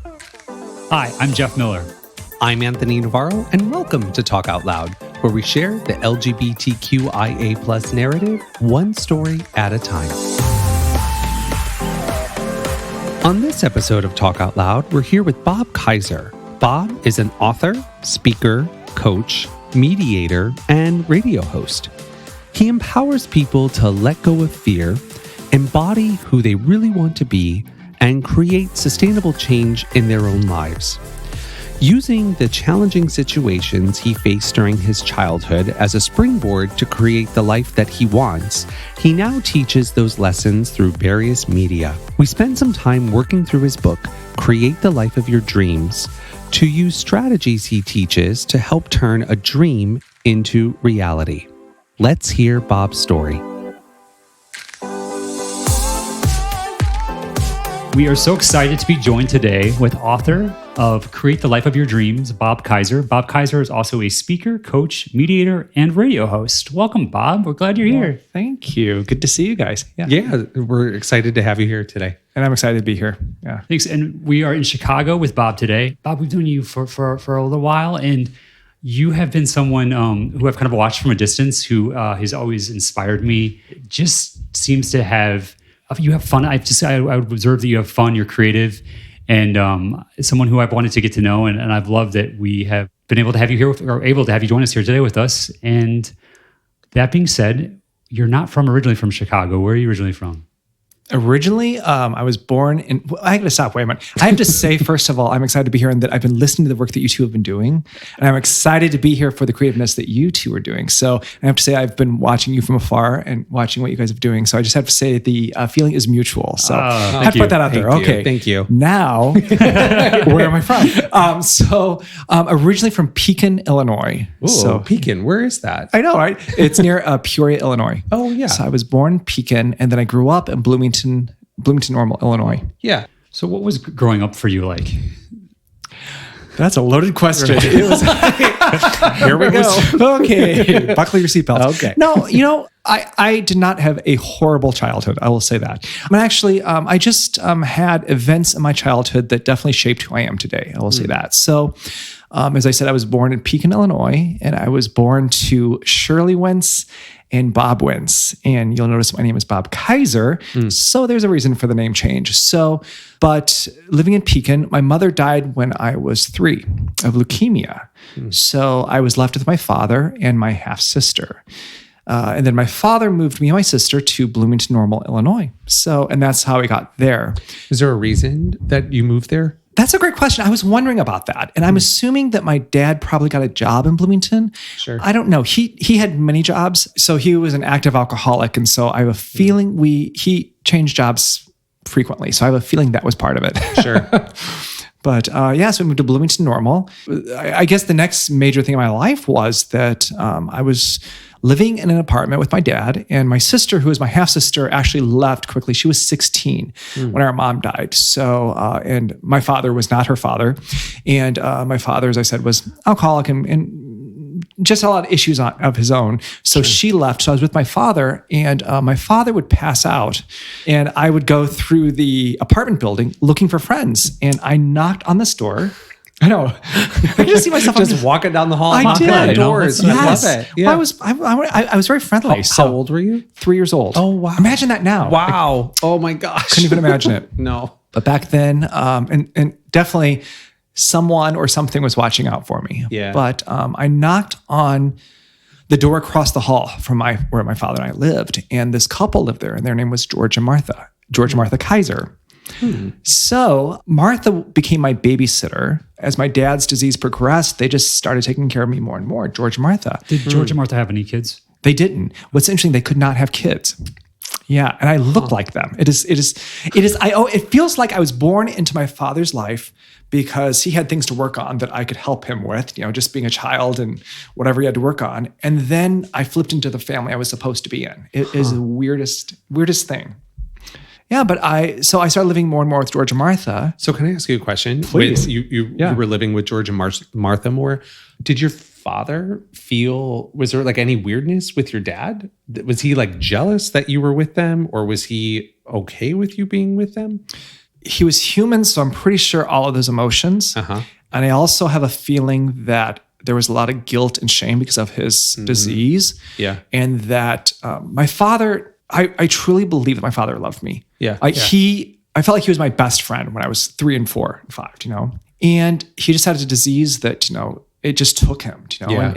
Hi, I'm Jeff Miller. I'm Anthony Navarro, and welcome to Talk Out Loud, where we share the LGBTQIA+ narrative one story at a time. On this episode of Talk Out Loud, we're here with Bob Kiser. Bob is an author, speaker, coach, mediator, and radio host. He empowers people to let go of fear, embody who they really want to be, and create sustainable change in their own lives. Using the challenging situations he faced during his childhood as a springboard to create the life that he wants, he now teaches those lessons through various media. We spent some time working through his book, Create the Life of Your Dreams, to use strategies he teaches to help turn a dream into reality. Let's hear Bob's story. We are so excited to be joined today with author of Create the Life of Your Dreams, Bob Kiser. Bob Kiser is also a speaker, coach, mediator, and radio host. Welcome, Bob. We're glad you're here. Well, thank you. Good to see you guys. Yeah, we're excited to have you here today. And I'm excited to be here. Yeah. Thanks. And we are in Chicago with Bob today. Bob, we've known you for a little while, and you have been someone who I've kind of watched from a distance, who has always inspired me. Just seems to have... You have fun. I would observe that you have fun. You're creative, and someone who I've wanted to get to know. And I've loved that we have been able to have you here, or able to have you join us here today with us. And that being said, you're not originally from Chicago. Where are you originally from? Originally, I was born in... Well, I got to stop. Wait a minute. I have to say, first of all, I'm excited to be here and that I've been listening to the work that you two have been doing. And I'm excited to be here for the creativeness that you two are doing. So I have to say, I've been watching you from afar and watching what you guys are doing. So I just have to say the feeling is mutual. So I have to put that out there. Okay. Thank you. Now, where am I from? Originally from Pekin, Illinois. Ooh, so Pekin, where is that? I know, right? It's near Peoria, Illinois. Oh, yeah. So I was born in Pekin, and then I grew up in Bloomington Normal, Illinois. Yeah. So what was growing up for you like? That's a loaded question. It was, here we go. Okay. Buckle your seatbelts. Okay. No, I did not have a horrible childhood. I will say that. I mean, actually, I just had events in my childhood that definitely shaped who I am today. I will say that. So, as I said, I was born in Pekin, Illinois, and I was born to Shirley Wentz and Bob Wentz. And you'll notice my name is Bob Kiser. So there's a reason for the name change. But living in Pekin, my mother died when I was 3 of leukemia. So I was left with my father and my half sister. And then my father moved me and my sister to Bloomington Normal, Illinois. And that's how we got there. Is there a reason that you moved there? That's a great question. I was wondering about that. And I'm assuming that my dad probably got a job in Bloomington. Sure. I don't know. He had many jobs. So he was an active alcoholic. And so I have a feeling he changed jobs frequently. So I have a feeling that was part of it. Sure. But so we moved to Bloomington Normal. I guess the next major thing in my life was that I was living in an apartment with my dad, and my sister, who is my half sister, actually left quickly. She was 16 when our mom died. So, and my father was not her father. And my father, as I said, was alcoholic and just a lot of issues of his own. So she left. So I was with my father, and my father would pass out, and I would go through the apartment building looking for friends. And I knocked on this door. I know. I just see myself just walking down the hall, knocking on doors. Yes. I love it. Yeah. Well, I was very friendly. How old were you? 3 years old. Oh, wow. Imagine that now. Wow. Oh my gosh. Couldn't even imagine it. No. But back then, and definitely someone or something was watching out for me. Yeah. But I knocked on the door across the hall from where my father and I lived, and this couple lived there, and their name was George and Martha Kiser. So Martha became my babysitter. As my dad's disease progressed, they just started taking care of me more and more. George and Martha. Did George and Martha have any kids? They didn't. What's interesting, they could not have kids. Yeah, and I look like them. It feels like I was born into my father's life because he had things to work on that I could help him with, just being a child and whatever he had to work on. And then I flipped into the family I was supposed to be in. It is the weirdest thing. Yeah, but I started living more and more with George and Martha. So can I ask you a question? Please. You were living with George and Martha more. Did your father was there like any weirdness with your dad? Was he like jealous that you were with them, or was he okay with you being with them? he was human, so I'm pretty sure all of those emotions. And I also have a feeling that there was a lot of guilt and shame because of his disease. Yeah. And that my father, I truly believe that my father loved me. Yeah. I felt like he was my best friend when I was 3 and 4 and 5, and he just had a disease that, it just took him, Yeah.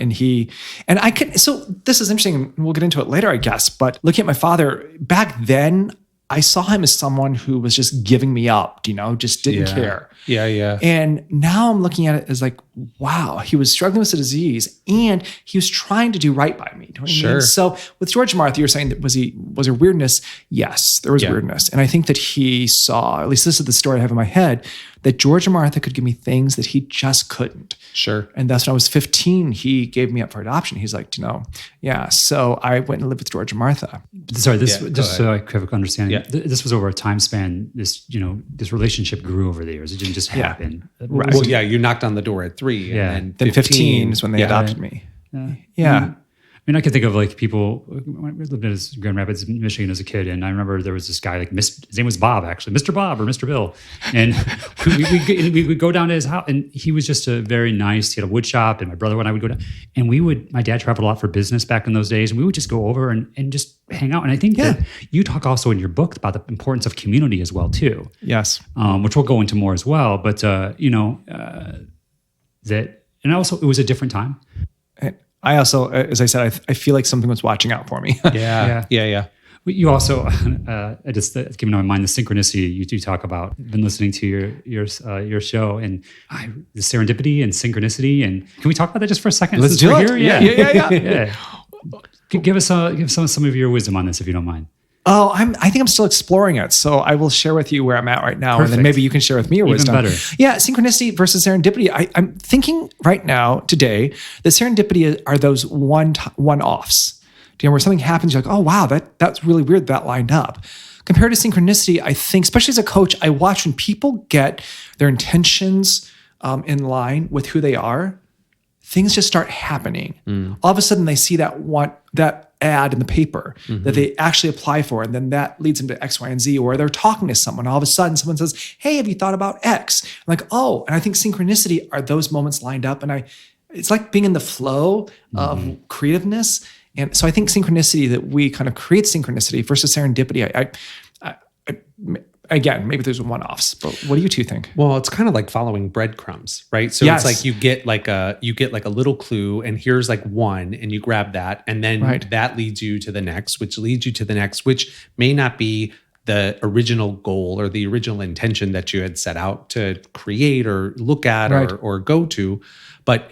so this is interesting, and we'll get into it later, I guess, but looking at my father back then, I saw him as someone who was just giving me up, just didn't care. Yeah. And now I'm looking at it as like, wow, he was struggling with a disease and he was trying to do right by me. Do you know what I mean? So with George and Martha, you're saying that was there weirdness? Yes, there was weirdness. And I think that he saw, at least this is the story I have in my head, that George and Martha could give me things that he just couldn't. Sure. And that's when I was 15, he gave me up for adoption. He's like, so I went and lived with George and Martha. Sorry, just so I have an understanding. Yeah. This was over a time span. This relationship grew over the years. It didn't just happen. Right. Well, you knocked on the door at 3. Yeah. And then 15 is when they adopted me. Yeah. I mean, I can think of like people, when we lived in Grand Rapids, Michigan as a kid, and I remember there was this guy, like his name was Bob, actually, Mr. Bob or Mr. Bill. And we would go down to his house, and he was just a very nice, he had a wood shop, and my brother and I would go down. And my dad traveled a lot for business back in those days, and we would just go over and just hang out. And I think that you talk also in your book about the importance of community as well, too. Yes. Which we'll go into more as well. But, and also it was a different time. I also, as I said, I feel like something was watching out for me. Yeah. You also, just came to my mind, the synchronicity you do talk about. I've been listening to your show, and the serendipity and synchronicity. And can we talk about that just for a second? Let's do it. Here? Yeah. Give us some of your wisdom on this, if you don't mind. Oh, I think I'm still exploring it. So I will share with you where I'm at right now. Perfect. And then maybe you can share with me your wisdom. Better. Yeah, synchronicity versus serendipity. I'm thinking right now, today, that serendipity are those one-offs. Where something happens, you're like, oh, wow, that's really weird that lined up. Compared to synchronicity, I think, especially as a coach, I watch when people get their intentions in line with who they are, things just start happening. All of a sudden, they see that ad in the paper that they actually apply for, and then that leads them to X, Y, and Z, or they're talking to someone. All of a sudden, someone says, hey, have you thought about X? I'm like, oh, and I think synchronicity are those moments lined up, and it's like being in the flow of creativeness. And so I think synchronicity, that we kind of create synchronicity versus serendipity. Again, maybe there's one-offs, but what do you two think? Well, it's kind of like following breadcrumbs, right? So it's like you get like a little clue, and here's like one, and you grab that, and then that leads you to the next, which leads you to the next, which may not be the original goal or the original intention that you had set out to create or look at or go to, but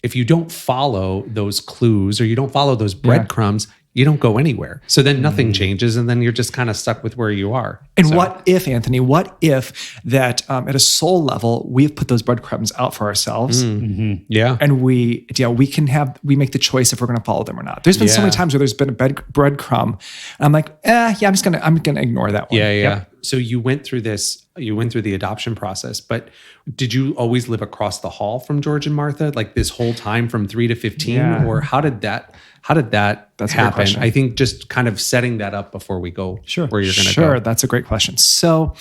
if you don't follow those clues or you don't follow those breadcrumbs, you don't go anywhere. So then nothing changes, and then you're just kind of stuck with where you are. And what if, Anthony, that at a soul level, we've put those breadcrumbs out for ourselves? Yeah. And we make the choice if we're going to follow them or not. There's been so many times where there's been a breadcrumb, and I'm like, I'm going to ignore that one. Yeah. Yep. So you went through the adoption process, but did you always live across the hall from George and Martha, like this whole time from 3 to 15? Or how did that happen? I think just kind of setting that up before we go where you're going to go. Sure, that's a great question. So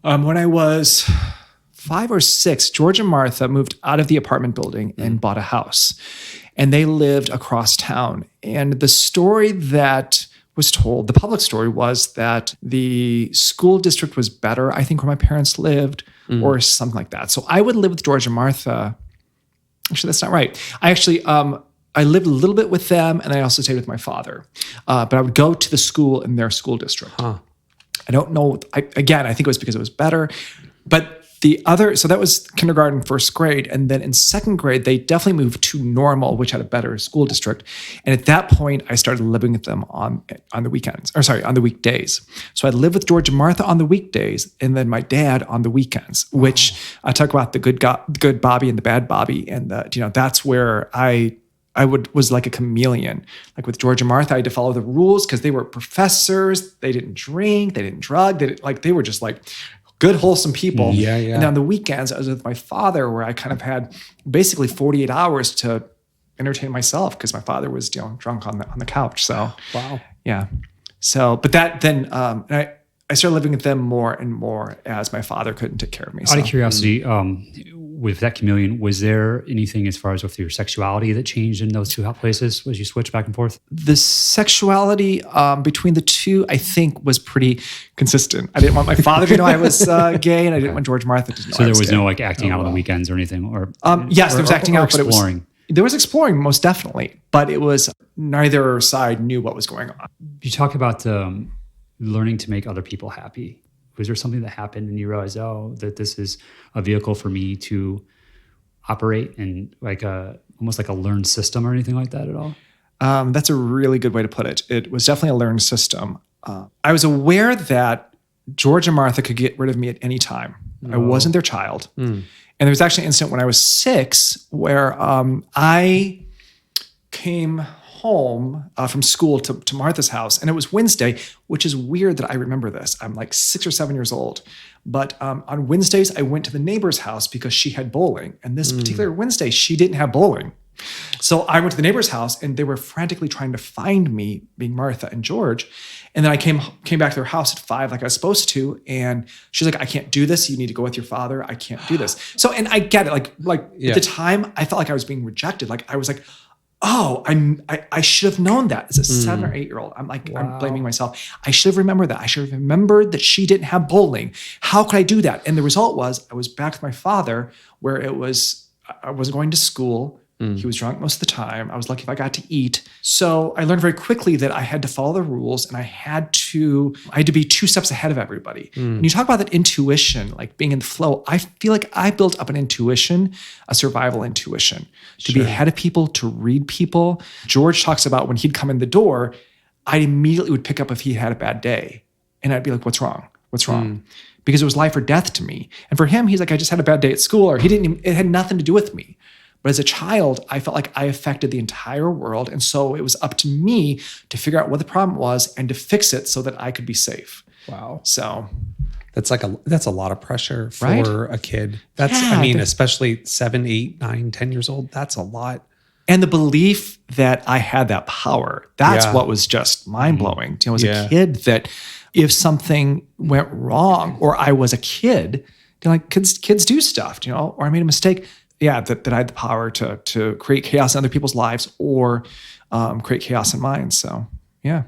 when I was 5 or 6, George and Martha moved out of the apartment building and bought a house. And they lived across town. And the story that was told, the public story, was that the school district was better, I think, where my parents lived, or something like that. So I would live with George and Martha. Actually, that's not right. I lived a little bit with them, and I also stayed with my father. But I would go to the school in their school district. I don't know. I think it was because it was better. But so that was kindergarten, first grade. And then in second grade, they definitely moved to Normal, which had a better school district. And at that point, I started living with them on the weekdays. So I'd live with George and Martha on the weekdays, and then my dad on the weekends, which I talk about the good Bobby and the bad Bobby. And that's where I was like a chameleon. Like with George and Martha, I had to follow the rules because they were professors. They didn't drink. They didn't drug. They were just like good, wholesome people. Yeah. And on the weekends, I was with my father, where I kind of had basically 48 hours to entertain myself because my father was drunk on the couch. So wow. Yeah. So, but that then, I I started living with them more and more as my father couldn't take care of me. Out of curiosity, with that chameleon, was there anything as far as with your sexuality that changed in those two places as you switched back and forth? The sexuality between the two, I think, was pretty consistent. I didn't want my father to know I was gay, and I didn't want George Martha to know. So there was no like acting out on the weekends or anything, or yes, there was acting out, but it was exploring. There was exploring, most definitely, but it was neither side knew what was going on. You talk about learning to make other people happy. Was there something that happened and you realized, that this is a vehicle for me to operate in like almost like a learned system or anything like that at all? That's a really good way to put it. It was definitely a learned system. I was aware that George and Martha could get rid of me at any time. I wasn't their child. And there was actually an incident when I was 6 where I came home from school to Martha's house, and it was Wednesday, which is weird that I remember this. I'm like 6 or 7 years old. But on Wednesdays, I went to the neighbor's house because she had bowling. And this particular Wednesday, she didn't have bowling. So I went to the neighbor's house, and they were frantically trying to find me, being Martha and George. And then I came back to their house at 5 like I was supposed to. And she's like, I can't do this. You need to go with your father. I can't do this. So, and I get it. Like at the time, I felt like I was being rejected. Like I was like, oh, I should have known that as a 7 or 8 year old. I'm like, I'm blaming myself. I should have remembered that. I should have remembered that she didn't have bowling. How could I do that? And the result was I was back with my father where I wasn't going to school. He was drunk most of the time. I was lucky if I got to eat. So I learned very quickly that I had to follow the rules, and I had to be 2 steps ahead of everybody. When you talk about that intuition, like being in the flow, I feel like I built up an intuition, a survival intuition, to be ahead of people, to read people. George talks about when he'd come in the door, I immediately would pick up if he had a bad day. And I'd be like, what's wrong? What's wrong? Because it was life or death to me. And for him, he's like, I just had a bad day at school, or it had nothing to do with me. But as a child, I felt like I affected the entire world. And so it was up to me to figure out what the problem was and to fix it so that I could be safe. Wow. So that's a lot of pressure for a kid. Especially 7, 8, 9, 10 years old. That's a lot. And the belief that I had that power, that's what was just mind blowing. As a kid, that if something went wrong or I was a kid, kids do stuff, or I made a mistake. Yeah, that I had the power to create chaos in other people's lives or create chaos in mine. So, yeah.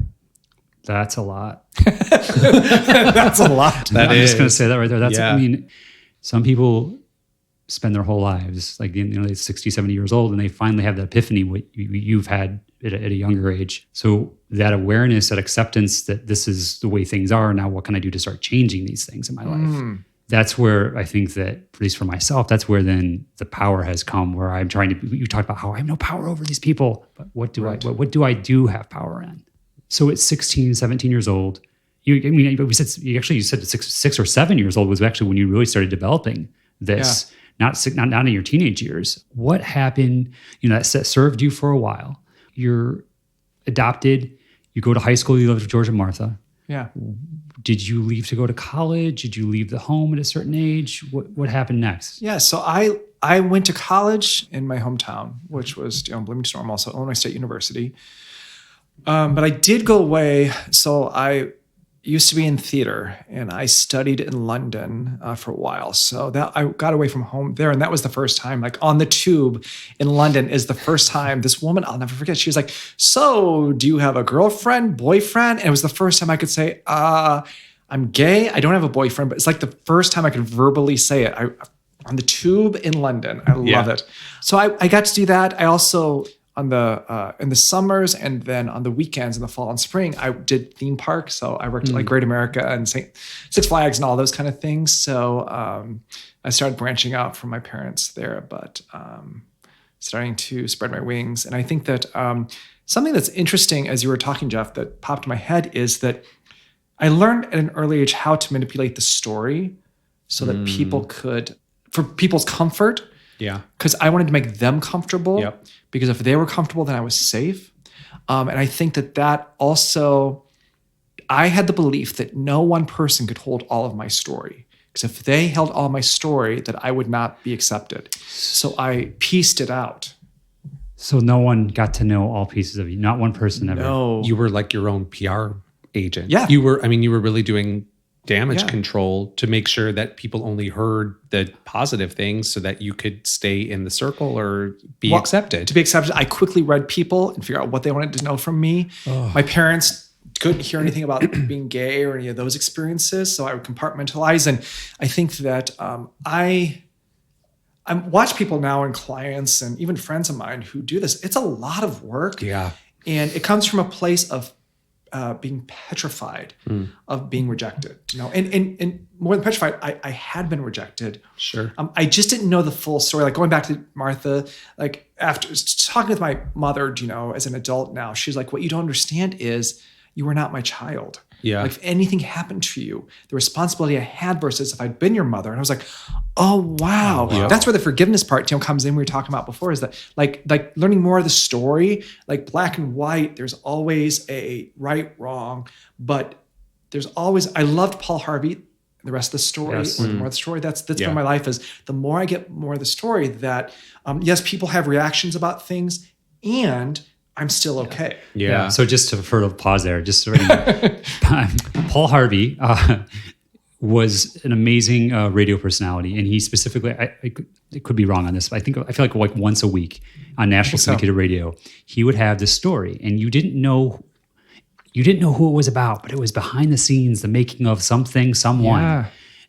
That's a lot. That's a lot. I'm just going to say that right there. I mean, some people spend their whole lives, like, they're 60, 70 years old, and they finally have the epiphany what you've had at a younger age. So that awareness, that acceptance that this is the way things are, now what can I do to start changing these things in my life? That's where I think that, at least for myself, that's where then the power has come, where I'm trying to, you talk about how I have no power over these people, but what do I do have power in? So at 16, 17 years old, you said 6 or 7 years old was actually when you really started developing this, not in your teenage years. What happened, that served you for a while. You're adopted, you go to high school, you live with George and Martha. Yeah. Did you leave to go to college? Did you leave the home at a certain age? What happened next? Yeah, so I went to college in my hometown, which was Bloomington Normal, so Illinois State University. But I did go away. So I used to be in theater, and I studied in London for a while. So that I got away from home there, and that was the first time, like on the tube in London is the first time this woman, I'll never forget, she was like, so do you have a girlfriend, boyfriend? And it was the first time I could say, I'm gay. I don't have a boyfriend, but it's like the first time I could verbally say it. On the tube in London. I love it. So I got to do that. I also, in the summers and then on the weekends in the fall and spring, I did theme parks. So I worked at like Great America and Six Flags and all those kind of things. So I started branching out from my parents there, but starting to spread my wings. And I think that something that's interesting as you were talking, Jeff, that popped in my head is that I learned at an early age how to manipulate the story so that people could, for people's comfort. Yeah. Because I wanted to make them comfortable. Yep. Because if they were comfortable, then I was safe. And I think that also, I had the belief that no one person could hold all of my story. Because if they held all my story, that I would not be accepted. So I pieced it out. So no one got to know all pieces of you. Not one person ever. No. You were like your own PR agent. Yeah. You were really doing damage control to make sure that people only heard the positive things so that you could stay in the circle or be accepted. To be accepted, I quickly read people and figure out what they wanted to know from me. My parents couldn't hear anything about being gay or any of those experiences, so I would compartmentalize. And I think that I watch people now and clients and even friends of mine who do this. It's a lot of work. Yeah. And it comes from a place of being petrified of being rejected, and more than petrified, I had been rejected. Sure. I just didn't know the full story. Like going back to Martha, like after talking with my mother, as an adult now, she's like, what you don't understand is you were not my child. Yeah. Like if anything happened to you, the responsibility I had versus if I'd been your mother. And I was like, oh, wow. Yeah. That's where the forgiveness part, comes in. We were talking about before is that like learning more of the story, like black and white, there's always a right, wrong, but there's always, I loved Paul Harvey, the rest of the story, or the more of the story. That's been my life is the more I get more of the story that, yes, people have reactions about things and I'm still okay. Yeah. So just for a pause there, Paul Harvey was an amazing radio personality, and he specifically, I could be wrong on this, but I feel like once a week on national syndicated radio, he would have this story, and you didn't know who it was about, but it was behind the scenes, the making of something, someone,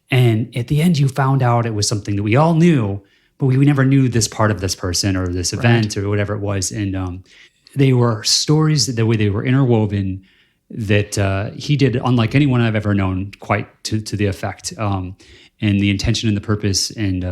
and at the end you found out it was something that we all knew, but we never knew this part of this person or this event or whatever it was, and they were stories the way they were interwoven that he did unlike anyone I've ever known, quite to the effect, and the intention and the purpose, and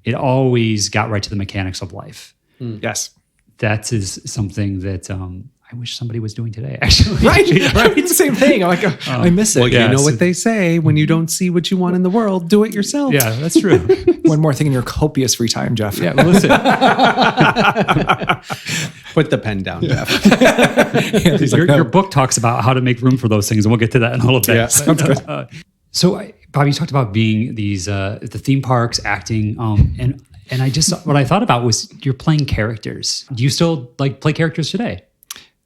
it always got right to the mechanics of life. Yes. That is something that I wish somebody was doing today, actually. Right. It's the same thing. I'm like, I miss it. Well, you know what they say, when you don't see what you want in the world, do it yourself. Yeah, that's true. One more thing in your copious free time, Jeff. Yeah, listen. Put the pen down, Jeff. Your book talks about how to make room for those things, and we'll get to that in a little bit. Yeah, sounds good. So, Bob, you talked about being the theme parks, acting, and I just, what I thought about was you're playing characters. Do you still play characters today?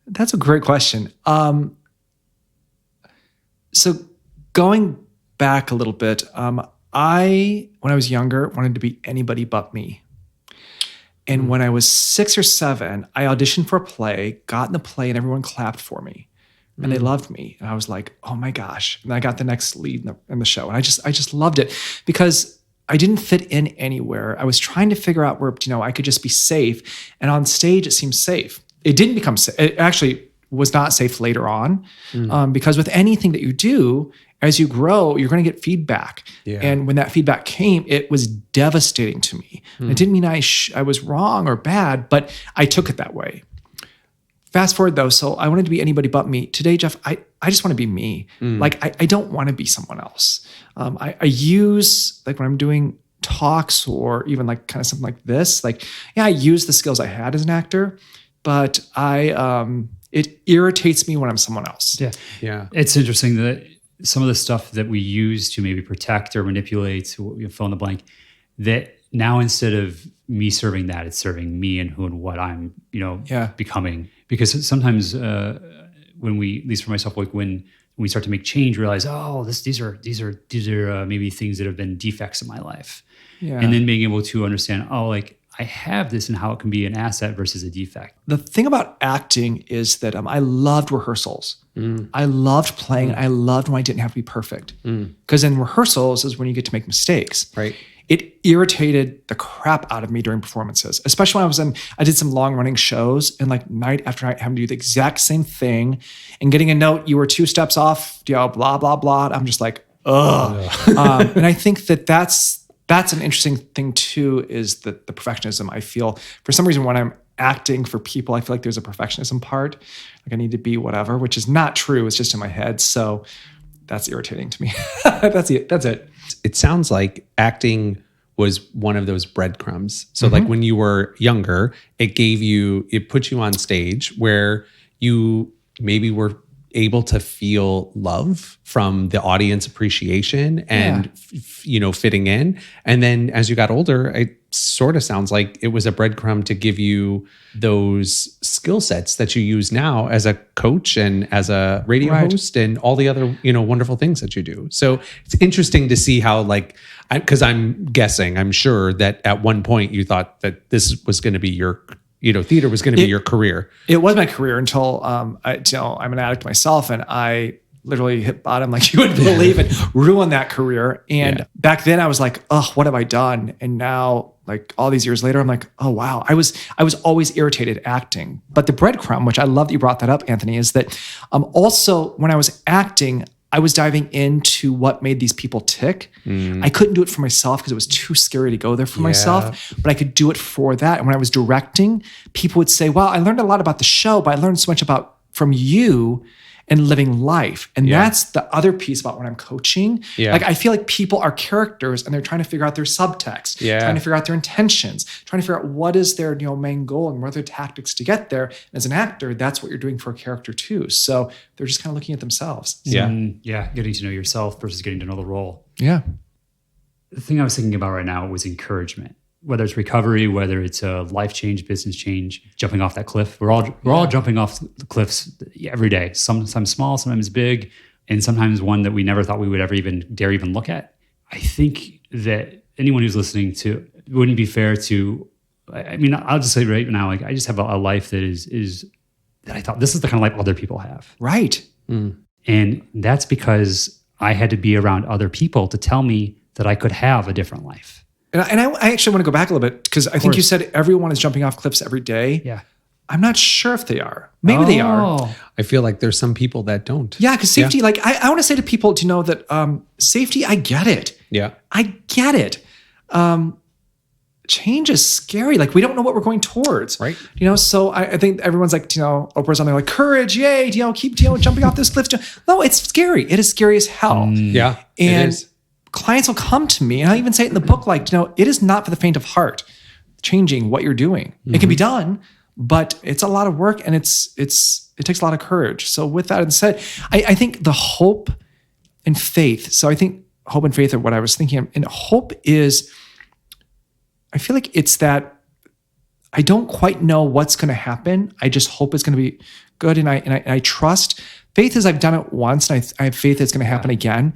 That's a great question. So going back a little bit, when I was younger, wanted to be anybody but me. And when I was 6 or 7, I auditioned for a play, got in the play, and everyone clapped for me. And they loved me. And I was like, oh my gosh. And I got the next lead in the show. And I just loved it because I didn't fit in anywhere. I was trying to figure out where, I could just be safe. And on stage, it seemed safe. It didn't become safe. It actually was not safe later on because with anything that you do, as you grow, you're going to get feedback. Yeah. And when that feedback came, it was devastating to me. It didn't mean I was wrong or bad, but I took it that way. Fast forward though, so I wanted to be anybody but me. Today, Jeff, I just want to be me. I don't want to be someone else. I use, when I'm doing talks or even kind of something like this, I use the skills I had as an actor, but it irritates me when I'm someone else. Yeah. It's interesting that some of the stuff that we use to maybe protect or manipulate, fill in the blank, that now instead of me serving that, it's serving me and who and what I'm, becoming. Because sometimes when we, at least for myself, when we start to make change, realize, these are maybe things that have been defects in my life. Yeah. And then being able to understand, I have this and how it can be an asset versus a defect. The thing about acting is that I loved rehearsals. I loved playing. I loved when I didn't have to be perfect. Because in rehearsals is when you get to make mistakes. Right. It irritated the crap out of me during performances, especially when I did some long running shows and night after night having to do the exact same thing and getting a note, you were 2 steps off, blah, blah, blah. I'm just like, ugh. And I think that's an interesting thing too, is that the perfectionism. I feel for some reason when I'm acting for people, I feel like there's a perfectionism part. I need to be whatever, which is not true. It's just in my head. So that's irritating to me. That's it. It sounds like acting was one of those breadcrumbs. So when you were younger, it put you on stage where you maybe were able to feel love from the audience appreciation and, fitting in. And then as you got older, it sort of sounds like it was a breadcrumb to give you those skill sets that you use now as a coach and as a radio host and all the other, wonderful things that you do. So it's interesting to see how, like, because I'm sure that at one point you thought that this was going to be your, theater was going to be your career. It was my career until I'm an addict myself, and I literally hit bottom like you wouldn't believe and ruined that career. And back then I was like, oh, what have I done? And now, like all these years later, I'm like, oh wow, I was always irritated acting. But the breadcrumb, which I love that you brought that up, Anthony, is that also when I was acting, I was diving into what made these people tick. I couldn't do it for myself because it was too scary to go there for myself, but I could do it for that. And when I was directing, people would say, well, I learned a lot about the show, but I learned so much from you and living life. And that's the other piece about when I'm coaching. Like, I feel like people are characters and they're trying to figure out their subtext, trying to figure out their intentions, trying to figure out what is their main goal and what are their tactics to get there. And as an actor, that's what you're doing for a character too. So they're just kind of looking at themselves. Getting to know yourself versus getting to know the role. Yeah. The thing I was thinking about right now was encouragement. Whether it's recovery, whether it's a life change, business change, jumping off that cliff. We're all jumping off the cliffs every day. Sometimes small, sometimes big, and sometimes one that we never thought we would ever even dare look at. I think that anyone who's listening to, it wouldn't be fair to. I mean, I'll just say right now, like, I just have a life that is that I thought this is the kind of life other people have. Right. And that's because I had to be around other people to tell me that I could have a different life. And I actually want to go back a little bit because I think you said everyone is jumping off cliffs every day. Yeah. I'm not sure if they are. Maybe they are. I feel like there's some people that don't. Yeah, because safety, like I want to say to people to know that safety, I get it. Yeah. I get it. Change is scary. Like, we don't know what we're going towards. Right. So I think everyone's like, Oprah's on there like, courage, yay, keep jumping off this cliff. No, it's scary. It is scary as hell. Yeah. And it is. Clients will come to me, and I even say it in the book, like, it is not for the faint of heart, changing what you're doing. It can be done, but it's a lot of work, and it takes a lot of courage. So with that said, I think the hope and faith. So I think hope and faith are what I was thinking of. And hope is, I feel like it's that I don't quite know what's going to happen. I just hope it's going to be good, and I trust. Faith is I've done it once, and I have faith it's going to happen again.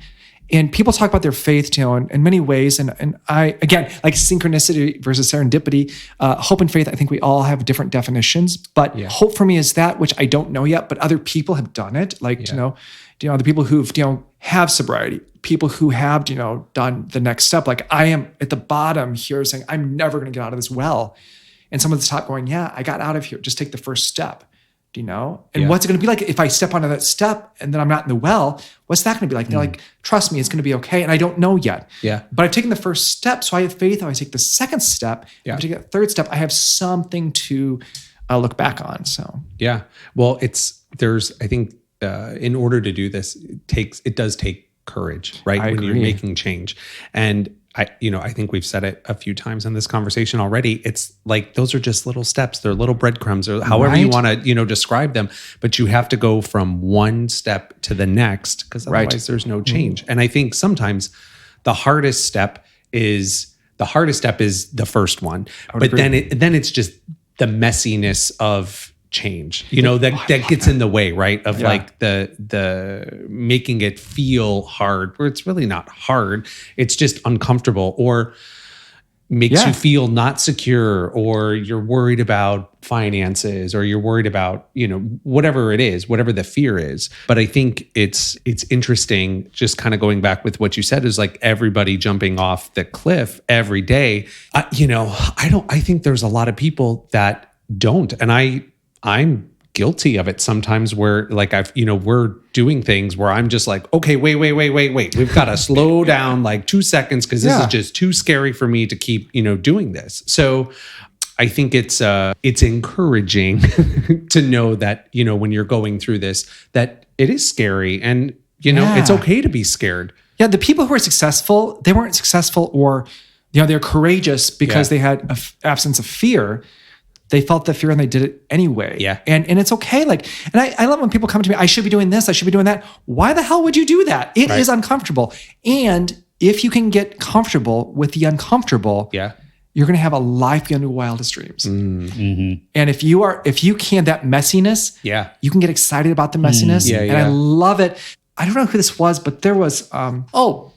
And people talk about their faith, in many ways. And I, again, like synchronicity versus serendipity, hope and faith, I think we all have different definitions. But hope for me is that which I don't know yet, but other people have done it. Like, the people who've, have sobriety, people who have, done the next step. Like, I am at the bottom here saying, I'm never going to get out of this well. And someone at the top going, yeah, I got out of here. Just take the first step. And what's it going to be like if I step onto that step and then I'm not in the well? What's that going to be like? They're like, trust me, it's going to be okay. And I don't know yet. Yeah. But I've taken the first step, so I have faith. If I take the second step, if I take that third step, I have something to look back on. So well, I think in order to do this, it does take courage, right? When you're making change. And I think we've said it a few times in this conversation already. It's like, those are just little steps. They're little breadcrumbs, or however you want to, describe them. But you have to go from one step to the next, because otherwise there's no change. And I think sometimes the hardest step is the first one. But then it's just the messiness of change, that gets in the way, right? Of like the making it feel hard, where it's really not hard. It's just uncomfortable, or makes you feel not secure, or you're worried about finances, or you're worried about, whatever it is, whatever the fear is. But I think it's interesting, just kind of going back with what you said, is like everybody jumping off the cliff every day. I think there's a lot of people that don't. And I'm guilty of it sometimes, where like we're doing things where I'm just like, okay, wait. We've got to slow down like 2 seconds, because this is just too scary for me to keep, doing this. So I think it's encouraging to know that, when you're going through this, that it is scary, and, it's okay to be scared. Yeah. The people who are successful, they weren't successful, or, they're courageous because they had an absence of fear. They felt the fear and they did it anyway. Yeah. And it's okay. Like, and I love when people come to me, I should be doing this, I should be doing that. Why the hell would you do that? It is uncomfortable. And if you can get comfortable with the uncomfortable, you're going to have a life beyond your wildest dreams. And if you can, that messiness, you can get excited about the messiness. And I love it. I don't know who this was, but there was,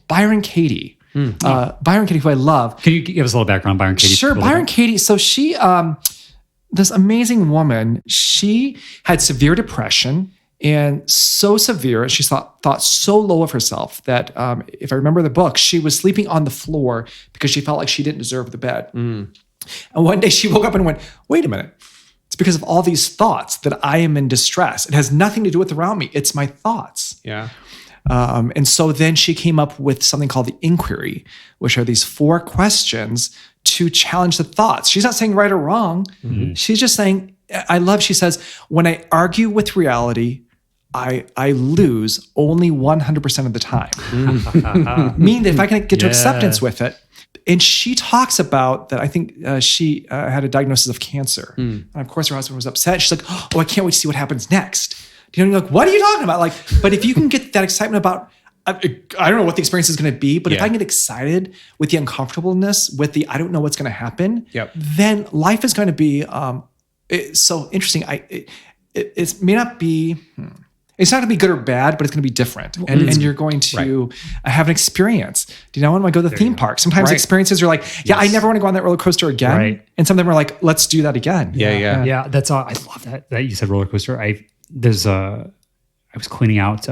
Byron Katie. Byron Katie, who I love. Can you give us a little background on Byron Katie? Sure. Byron Katie. So she, this amazing woman, she had severe depression, and so severe, she thought so low of herself that if I remember the book, she was sleeping on the floor because she felt like she didn't deserve the bed. And one day she woke up and went, wait a minute. It's because of all these thoughts that I am in distress. It has nothing to do with around me. It's my thoughts. And so then she came up with something called the inquiry, which are these 4 questions to challenge the thoughts. She's not saying right or wrong. She's just saying, she says, when I argue with reality, I lose only 100% of the time. Meaning that if I can get to acceptance with it. And she talks about that. I think she had a diagnosis of cancer. And of course her husband was upset. She's like, oh, I can't wait to see what happens next. You know, you're like, what are you talking about? Like, but if you can get that excitement about, I don't know what the experience is going to be, but if I can get excited with the uncomfortableness, with the, I don't know what's going to happen, then life is going to be it's so interesting. It may not be, it's not going to be good or bad, but it's going to be different. And you're going to have an experience. Do you know when I go to the theme park? Sometimes experiences are like, I never want to go on that roller coaster again. And some of them are like, let's do that again. Yeah. That's all. I love that you said roller coaster. I was cleaning out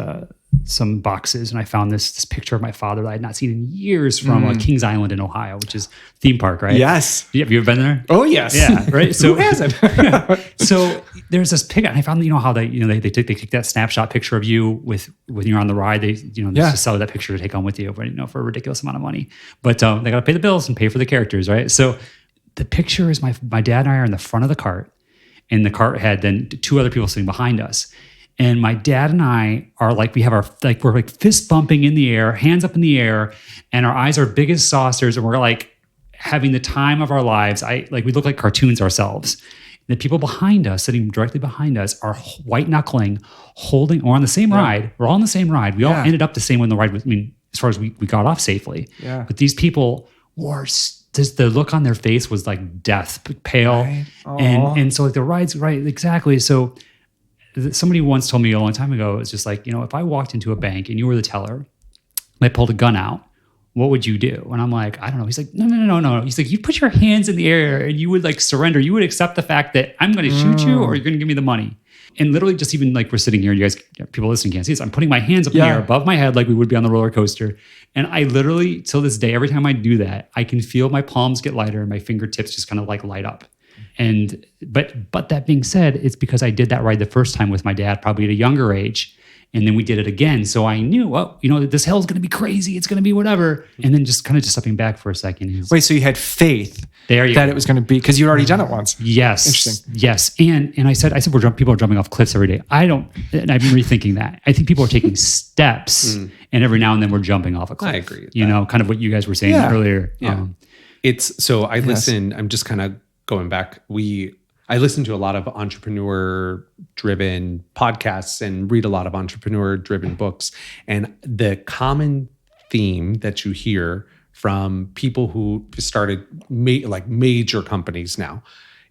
some boxes and I found this picture of my father that I had not seen in years from Kings Island in Ohio, which is theme park, right? Yes. Have you ever been there? Oh yes. Yeah. Right. So who hasn't? So there's this picture, and I found, how they take that snapshot picture of you when you're on the ride. They just sell that picture to take on with you, for a ridiculous amount of money. But they got to pay the bills and pay for the characters, right? So the picture is my dad and I are in the front of the cart, and the cart had then 2 other people sitting behind us. And my dad and I are like, we're like fist bumping in the air, hands up in the air, and our eyes are big as saucers, and we're like having the time of our lives. We look like cartoons ourselves. The people behind us, sitting directly behind us, are white knuckling, holding. We're on the same ride. We're all on the same ride. We all ended up the same when the ride was. As far as we got off safely. Yeah. But these people were. Just the look on their face was like death, pale, and so like the ride's right exactly. So somebody once told me a long time ago, it's just like, if I walked into a bank and you were the teller, and I pulled a gun out, what would you do? And I'm like, I don't know. He's like, no. He's like, you put your hands in the air and you would like surrender. You would accept the fact that I'm going to shoot you or you're going to give me the money. And literally just even like we're sitting here, you guys, people listening can't see this. I'm putting my hands up in the air above my head like we would be on the roller coaster. And I literally, till this day, every time I do that, I can feel my palms get lighter and my fingertips just kind of like light up. And but that being said, it's because I did that ride the first time with my dad, probably at a younger age. And then we did it again. So I knew, this hell's going to be crazy. It's going to be whatever. And then just stepping back for a second. Wait, so you had faith that it was going to be, because you'd already done it once. Yes. Interesting. Yes. And I said people are jumping off cliffs every day. I've been rethinking that. I think people are taking steps and every now and then we're jumping off a cliff. I agree with that. Kind of what you guys were saying earlier. Yeah. I listen, I'm just kind of going back. I listen to a lot of entrepreneur-driven podcasts and read a lot of entrepreneur-driven books. And the common theme that you hear from people who started major companies now,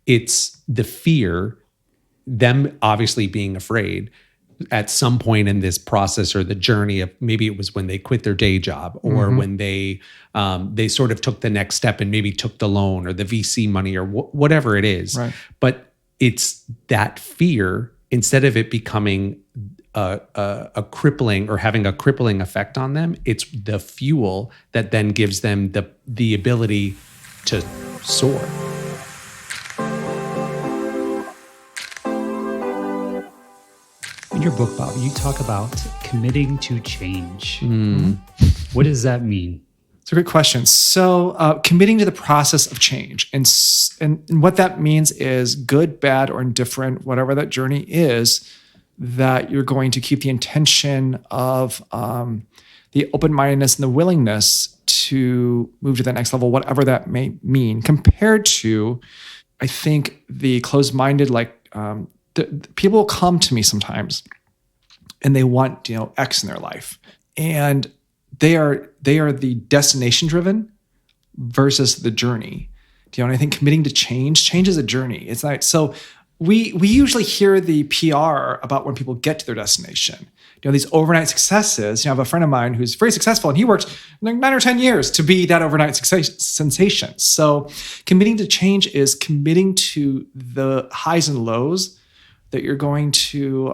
it's the fear, them obviously being afraid at some point in this process or the journey of, maybe it was when they quit their day job or when they sort of took the next step and maybe took the loan or the VC money or whatever it is. Right. But it's that fear, instead of it becoming a crippling or having a crippling effect on them, it's the fuel that then gives them the ability to soar. In your book, Bob, you talk about committing to change. What does that mean? It's a great question. So committing to the process of change. And what that means is good, bad, or indifferent, whatever that journey is, that you're going to keep the intention of the open-mindedness and the willingness to move to that next level, whatever that may mean, compared to I think the closed-minded, people come to me sometimes and they want, X in their life. And they are the destination driven versus the journey. And I think committing to change is a journey. It's like, so we usually hear the PR about when people get to their destination. These overnight successes. I have a friend of mine who's very successful and he worked 9 or 10 years to be that overnight sensation. So committing to change is committing to the highs and lows that you're going to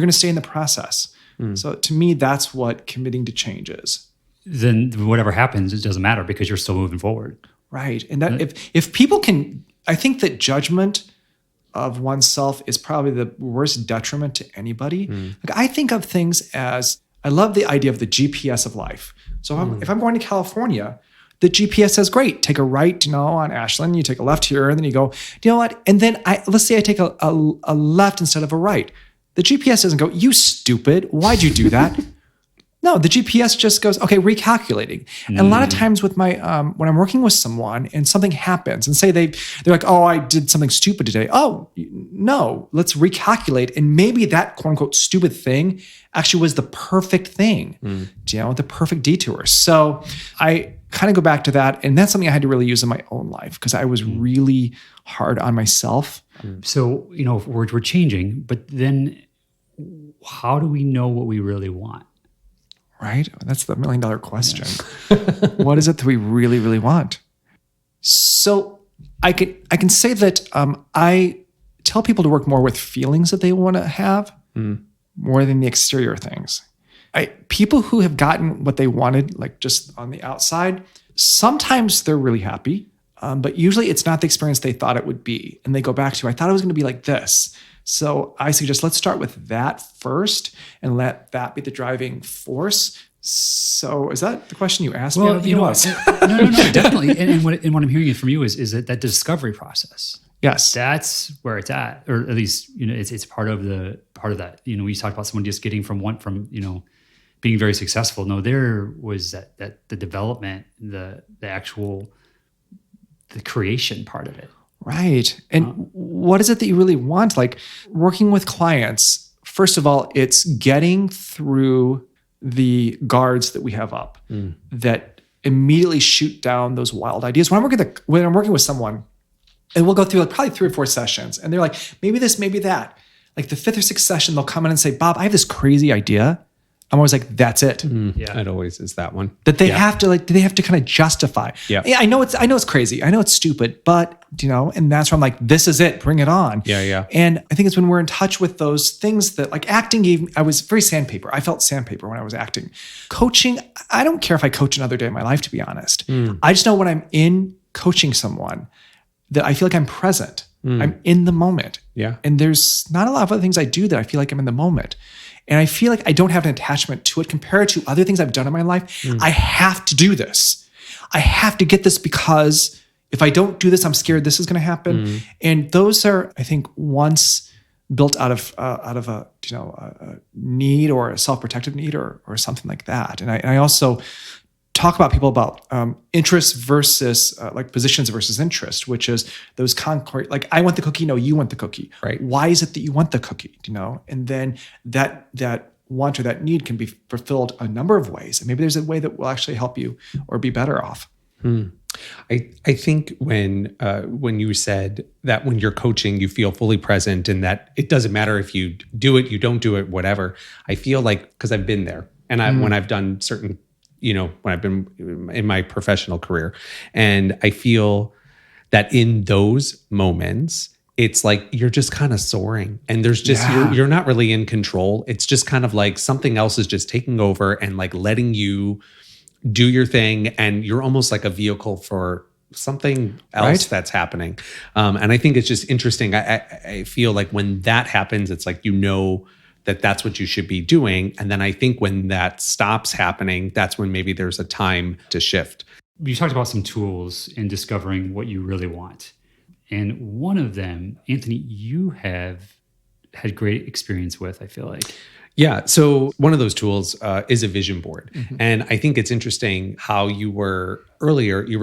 stay in the process. So to me, that's what committing to change is. Then whatever happens, it doesn't matter because you're still moving forward. Right. And that if people can, I think that judgment of oneself is probably the worst detriment to anybody. Like I think of things as, I love the idea of the GPS of life. So if I'm going to California, the GPS says, great, take a right, on Ashland, you take a left here, and then you go, you know what? And then let's say I take a left instead of a right. The GPS doesn't go, you stupid, why'd you do that? No, the GPS just goes, okay, recalculating. And a lot of times with my, when I'm working with someone and something happens and say they're like, oh, I did something stupid today. Oh, no, let's recalculate. And maybe that quote unquote stupid thing actually was the perfect thing, the perfect detour. So I kind of go back to that. And that's something I had to really use in my own life because I was really hard on myself. So, we're changing, but then how do we know what we really want? Right? That's the $1 million question. What is it that we really, really want? So I can say that I tell people to work more with feelings that they want to have more than the exterior things. People who have gotten what they wanted, like just on the outside, sometimes they're really happy, but usually it's not the experience they thought it would be. And they go back to, I thought it was going to be like this. So I suggest let's start with that first and let that be the driving force. So is that the question you asked me? Well, no, definitely. And what I'm hearing from you is that discovery process. Yes, that's where it's at, or at least it's part of that. We talked about someone just getting from being very successful. No, there was that the development, the creation part of it. Right. And what is it that you really want? Like working with clients, first of all, it's getting through the guards that we have up that immediately shoot down those wild ideas. When I'm working with someone, and we'll go through probably 3 or 4 sessions, and they're like, maybe this, maybe that. Like the 5th or 6th session, they'll come in and say, Bob, I have this crazy idea. I'm always like, that's it. Yeah, it always is that one. That they have to kind of justify. Yeah, I know it's crazy. I know it's stupid, but and that's where I'm like, this is it. Bring it on. Yeah. And I think it's when we're in touch with those things that like acting I was very sandpaper. I felt sandpaper when I was acting. Coaching, I don't care if I coach another day of my life, to be honest. I just know when I'm in coaching someone that I feel like I'm present. I'm in the moment. Yeah. And there's not a lot of other things I do that I feel like I'm in the moment. And I feel like I don't have an attachment to it compared to other things I've done in my life. I have to do this. I have to get this because if I don't do this, I'm scared this is going to happen. And those are, I think, once built out of a need or a self-protective need or something like that. And I also talk about people about interest versus like positions versus interest, which is those concrete, like I want the cookie, no, you want the cookie. Right. Why is it that you want the cookie? And then that want or that need can be fulfilled a number of ways. And maybe there's a way that will actually help you or be better off. I think when you said that when you're coaching, you feel fully present and that it doesn't matter if you do it, you don't do it, whatever. I feel like, because I've been there and when I've done certain, when I've been in my professional career, and I feel that in those moments, it's like you're just kind of soaring and there's just, you're not really in control. It's just kind of like something else is just taking over and like letting you do your thing, and you're almost like a vehicle for something else that's happening. And I think it's just interesting. I feel like when that happens, it's like, that that's what you should be doing. And then I think when that stops happening, that's when maybe there's a time to shift. You talked about some tools in discovering what you really want. And one of them, Anthony, you have had great experience with, I feel like. Yeah. So one of those tools is a vision board. And I think it's interesting how you were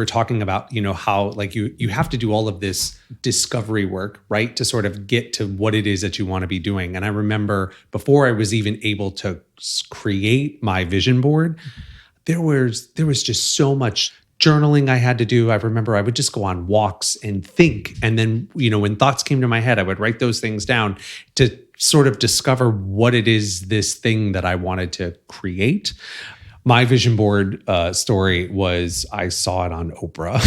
talking about, how like you have to do all of this discovery work, right? To sort of get to what it is that you want to be doing. And I remember before I was even able to create my vision board, there was just so much journaling I had to do. I remember I would just go on walks and think. And then, when thoughts came to my head, I would write those things down to sort of discover what it is, this thing that I wanted to create. My vision board story was I saw it on Oprah.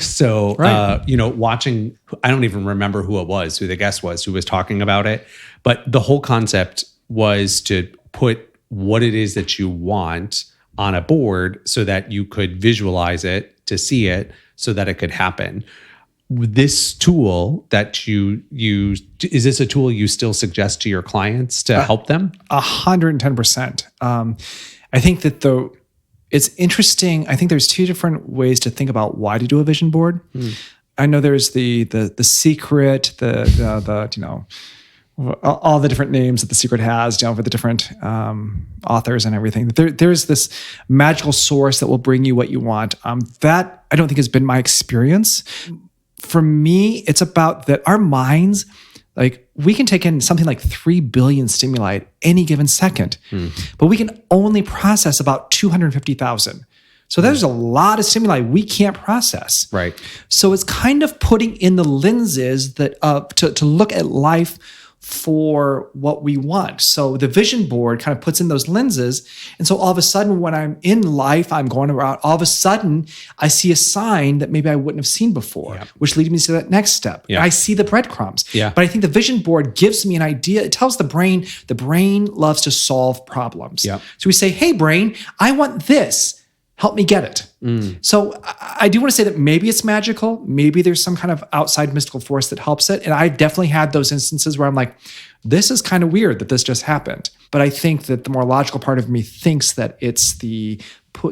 So, watching, I don't even remember who the guest was who was talking about it. But the whole concept was to put what it is that you want on a board so that you could visualize it, to see it, so that it could happen. This tool that you use, is this a tool you still suggest to your clients to help them? 110%. I think that it's interesting. I think there's two different ways to think about why to do a vision board. I know there's the secret, all the different names that the secret has, for the different authors and everything. There's this magical source that will bring you what you want. That I don't think has been my experience. For me, it's about that our minds, like we can take in something like 3 billion stimuli at any given second, but we can only process about 250,000. So there's a lot of stimuli we can't process. Right. So it's kind of putting in the lenses that to look at life for what we want. So the vision board kind of puts in those lenses. And so all of a sudden when I'm in life, I'm going around, all of a sudden I see a sign that maybe I wouldn't have seen before, which leads me to that next step. I see the breadcrumbs. But I think the vision board gives me an idea. It tells the brain loves to solve problems. So we say, hey brain, I want this. Help me get it. So I do want to say that maybe it's magical. Maybe there's some kind of outside mystical force that helps it. And I've definitely had those instances where I'm like, this is kind of weird that this just happened. But I think that the more logical part of me thinks that it's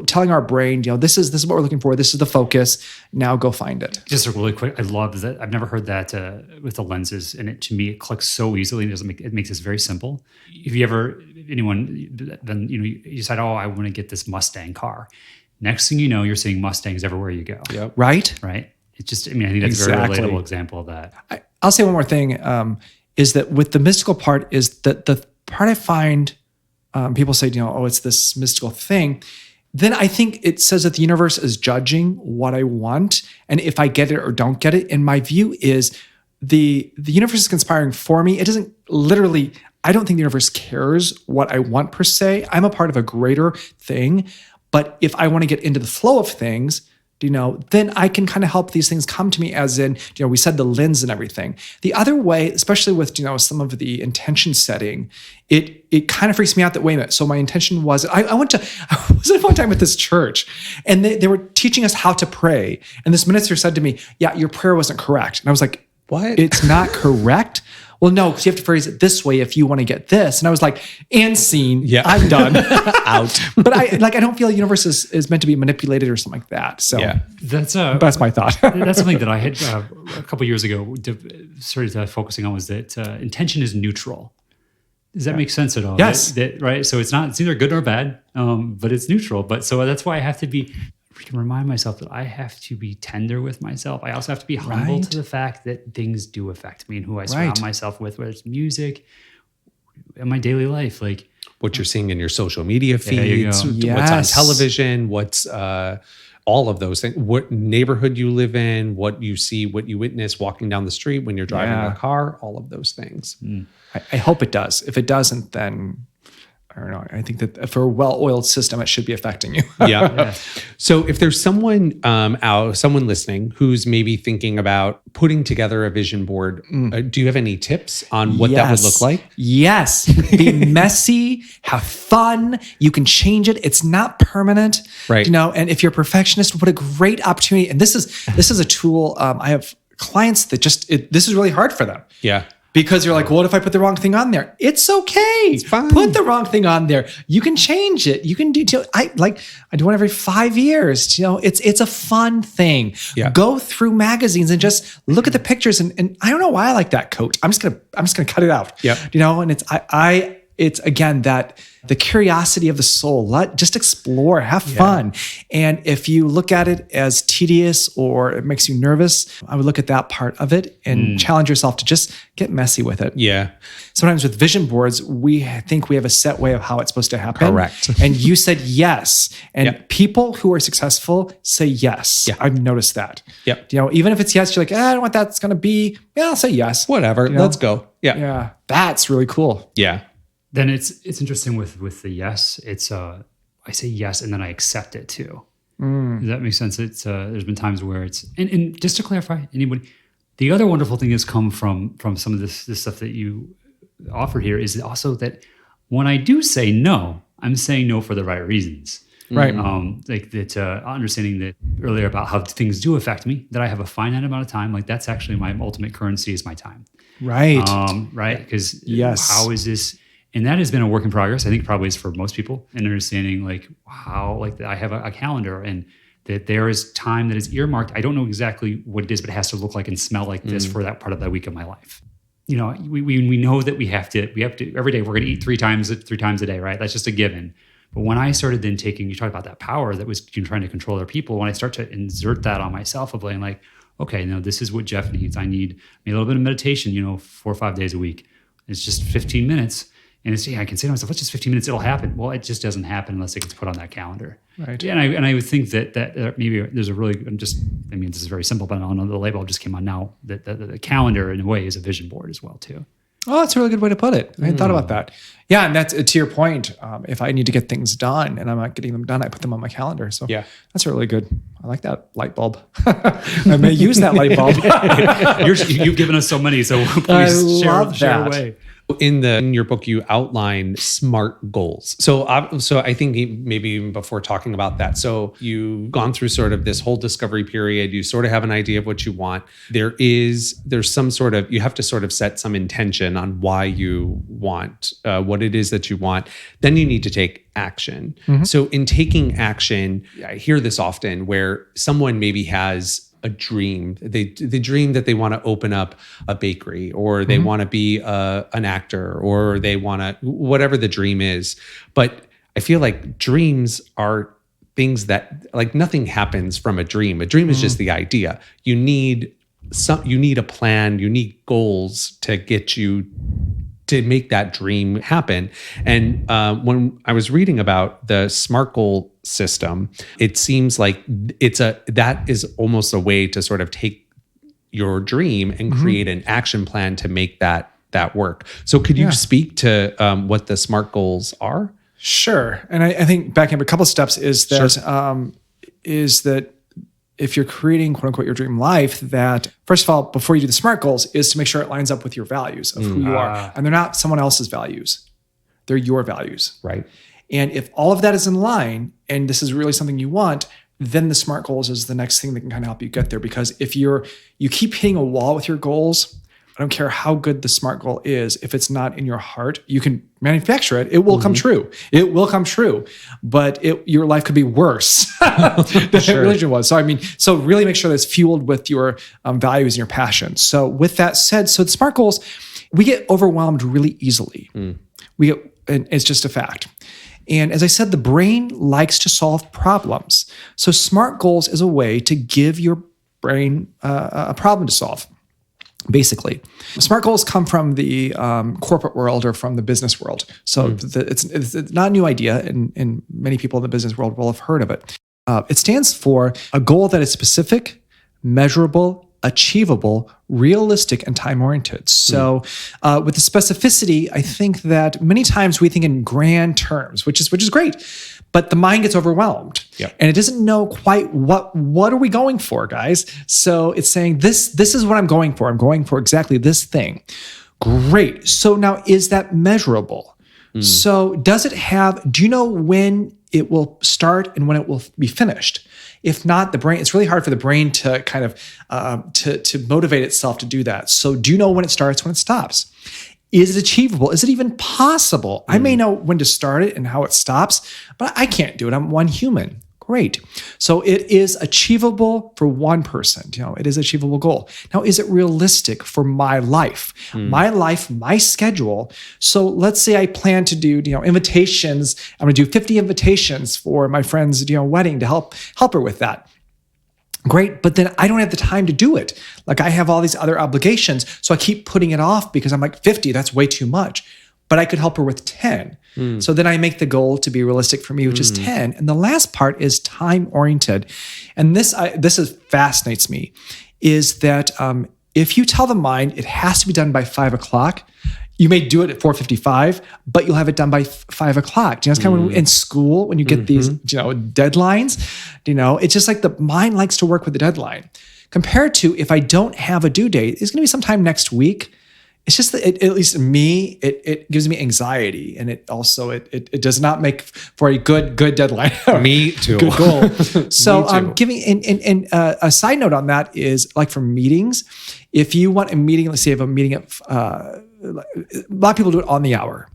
telling our brain, this is what we're looking for. This is the focus. Now go find it. Just really quick, I love that. I've never heard that with the lenses, and to me, it clicks so easily. It makes this very simple. If you ever, then you decide, I want to get this Mustang car. Next thing you know, you're seeing Mustangs everywhere you go. Right? It's just, I think that's a very relatable example of that. I'll say one more thing, is that with the mystical part is that the part I find people say, it's this mystical thing. Then I think it says that the universe is judging what I want. And if I get it or don't get it, and my view is the universe is conspiring for me. It doesn't literally, I don't think the universe cares what I want per se. I'm a part of a greater thing. But if I want to get into the flow of things, then I can kind of help these things come to me as in, we said the lens and everything. The other way, especially with, some of the intention setting, it kind of freaks me out that, wait a minute, so my intention was, I was at one time at this church and they were teaching us how to pray. And this minister said to me, yeah, your prayer wasn't correct. And I was like, what? It's not correct? Well, no, because you have to phrase it this way if you want to get this. And I was like, and scene, I'm done. Out. But I don't feel the universe is meant to be manipulated or something like that. So that's my thought. That's something that I had a couple years ago started focusing on, was that intention is neutral. Does that make sense at all? Yes. Right. So it's either good or bad, but it's neutral. But so that's why I have to remind myself that I have to be tender with myself. I also have to be humble to the fact that things do affect me and who I surround myself with, whether it's music and my daily life, like what you're seeing in your social media feeds, what's on television, what's all of those things, what neighborhood you live in, what you see, what you witness walking down the street when you're driving a car, all of those things. I hope it does. If it doesn't, then I don't know. I think that for a well-oiled system, it should be affecting you. So if there's someone listening who's maybe thinking about putting together a vision board, do you have any tips on what that would look like? Yes. Be messy, have fun. You can change it. It's not permanent. Right. And if you're a perfectionist, what a great opportunity. And this is a tool. I have clients that this is really hard for them. Yeah. Because you're like, what if I put the wrong thing on there? It's okay. It's fine. Put the wrong thing on there. You can change it. You can do. I do one every 5 years. It's a fun thing. Yeah. Go through magazines and just look at the pictures. And I don't know why I like that coat. I'm just gonna cut it out. Yeah. And it's it's again that the curiosity of the soul. Just explore, have fun. And if you look at it as tedious or it makes you nervous, I would look at that part of it and challenge yourself to just get messy with it. Yeah. Sometimes with vision boards, we think we have a set way of how it's supposed to happen. Correct. And you said yes. And people who are successful say yes. Yeah. I've noticed that. Yep. Even if it's yes, you're like, I don't know what that's going to be. Yeah, I'll say yes. Whatever. Let's go. Yeah. Yeah. That's really cool. Yeah. Then it's interesting with the yes. It's I say yes and then I accept it too. Does that make sense? It's there's been times where it's and just to clarify, anybody, the other wonderful thing has come from some of this stuff that you offered here is also that when I do say no, I'm saying no for the right reasons. Right. Like that understanding that earlier about how things do affect me, that I have a finite amount of time. Like that's actually my ultimate currency is my time. Right. Right. Because Yes. how is this? And that has been a work in progress. I think probably is for most people, and understanding like how like I have a calendar and that there is time that is earmarked. I don't know exactly what it is, but it has to look like and smell like this for that part of that week of my life. We know that we have to every day we're going to eat three times a day, right? That's just a given. But when I started then taking, you talk about that power that was trying to control other people. When I start to insert that on myself of like, okay, no, this is what Jeff needs. I need a little bit of meditation, 4 or 5 days a week. It's just 15 minutes. And it's, I can say to myself, it's just 15 minutes, it'll happen. Well, it just doesn't happen unless it gets put on that calendar. Right. Yeah, and I would think that maybe there's a really, this is very simple, but on the label just came on now, that the calendar in a way is a vision board as well too. Oh, that's a really good way to put it. I hadn't thought about that. Yeah, and that's to your point. If I need to get things done and I'm not getting them done, I put them on my calendar. So Yeah. that's really good. I like that light bulb. I may use that light bulb. You've given us so many, so I please love share that. away. In your book, you outline SMART goals. So I think maybe even before talking about that, so you've gone through sort of this whole discovery period. You sort of have an idea of what you want. There's some sort of, you have to sort of set some intention on why you want what it is that you want. Then you need to take action. So in taking action, I hear this often where someone maybe has a dream. They dream that they want to open up a bakery, or they want to be an actor, or they want to, whatever the dream is. But I feel like dreams are things that, like, nothing happens from a dream. A dream is just the idea. You need a plan, you need goals to get you to make that dream happen. And when I was reading about the SMART goal system, it seems like that is almost a way to sort of take your dream and create an action plan to make that work. So could you speak to what the SMART goals are? Sure. And I think backing up a couple of steps is that if you're creating quote unquote your dream life, that first of all, before you do the SMART goals, is to make sure it lines up with your values of who you are. And they're not someone else's values. They're your values. Right. And if all of that is in line and this is really something you want, then the SMART goals is the next thing that can kind of help you get there. Because if you keep hitting a wall with your goals, I don't care how good the SMART goal is, if it's not in your heart, you can manufacture it. It will come true. It will come true. But your life could be worse than religion was. So really make sure that it's fueled with your values and your passions. So with that said, so the SMART goals, we get overwhelmed really easily. And it's just a fact. And as I said, the brain likes to solve problems. So SMART goals is a way to give your brain a problem to solve. Basically, SMART goals come from the corporate world or from the business world. So it's not a new idea, and many people in the business world will have heard of it. It stands for a goal that is specific, measurable, achievable, realistic, and time-oriented. So with the specificity, I think that many times we think in grand terms, which is great, but the mind gets overwhelmed. Yep. And it doesn't know quite what are we going for, guys? So it's saying this is what I'm going for. I'm going for exactly this thing. Great. So now, is that measurable? So do you know when it will start and when it will be finished? If not, it's really hard for the brain to kind of to motivate itself to do that. So do you know when it starts, when it stops? Is it achievable? Is it even possible? I may know when to start it and how it stops, but I can't do it. I'm one human. Great. So it is achievable for one person. It is an achievable goal. Now, is it realistic for my life? My life, my schedule. So let's say I plan to do, invitations. I'm going to do 50 invitations for my friend's, wedding to help her with that. Great, but then I don't have the time to do it. Like I have all these other obligations, so I keep putting it off because I'm like 50, that's way too much. But I could help her with 10. So then I make the goal to be realistic for me, which is 10. And the last part is time-oriented. And this fascinates me, is that if you tell the mind it has to be done by 5 o'clock, you may do it at 4:55, but you'll have it done by 5 o'clock. It's kind of when in school, when you get these, deadlines, it's just like the mind likes to work with the deadline. Compared to if I don't have a due date, it's going to be sometime next week. It's just that at least me, it gives me anxiety, and it also it does not make for a good deadline. Me too. Good goal. So giving and a side note on that is like for meetings, if you want a meeting, let's say you have a meeting at a lot of people do it on the hour.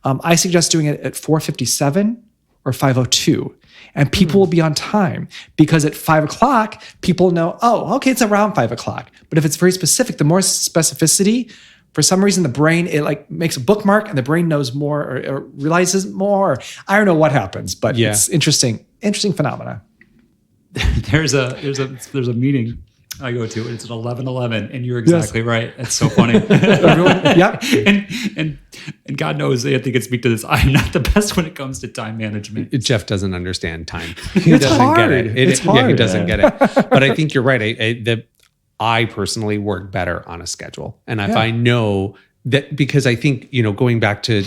I suggest doing it at 4:57 or 5:02. And people will be on time because at 5 o'clock, people know, oh, okay, it's around 5 o'clock. But if it's very specific, the more specificity, for some reason, the brain, it like makes a bookmark and the brain knows more or realizes more. Or I don't know what happens, but it's interesting phenomena. There's a meeting I go to, it's at 11:11, and you're exactly right. It's so funny. And God knows Anthony can speak to this. I'm not the best when it comes to time management. Jeff doesn't understand time. He doesn't get it. It's hard. Yeah, he doesn't get it. But I think you're right. I personally work better on a schedule. And if I know that, because I think, going back to,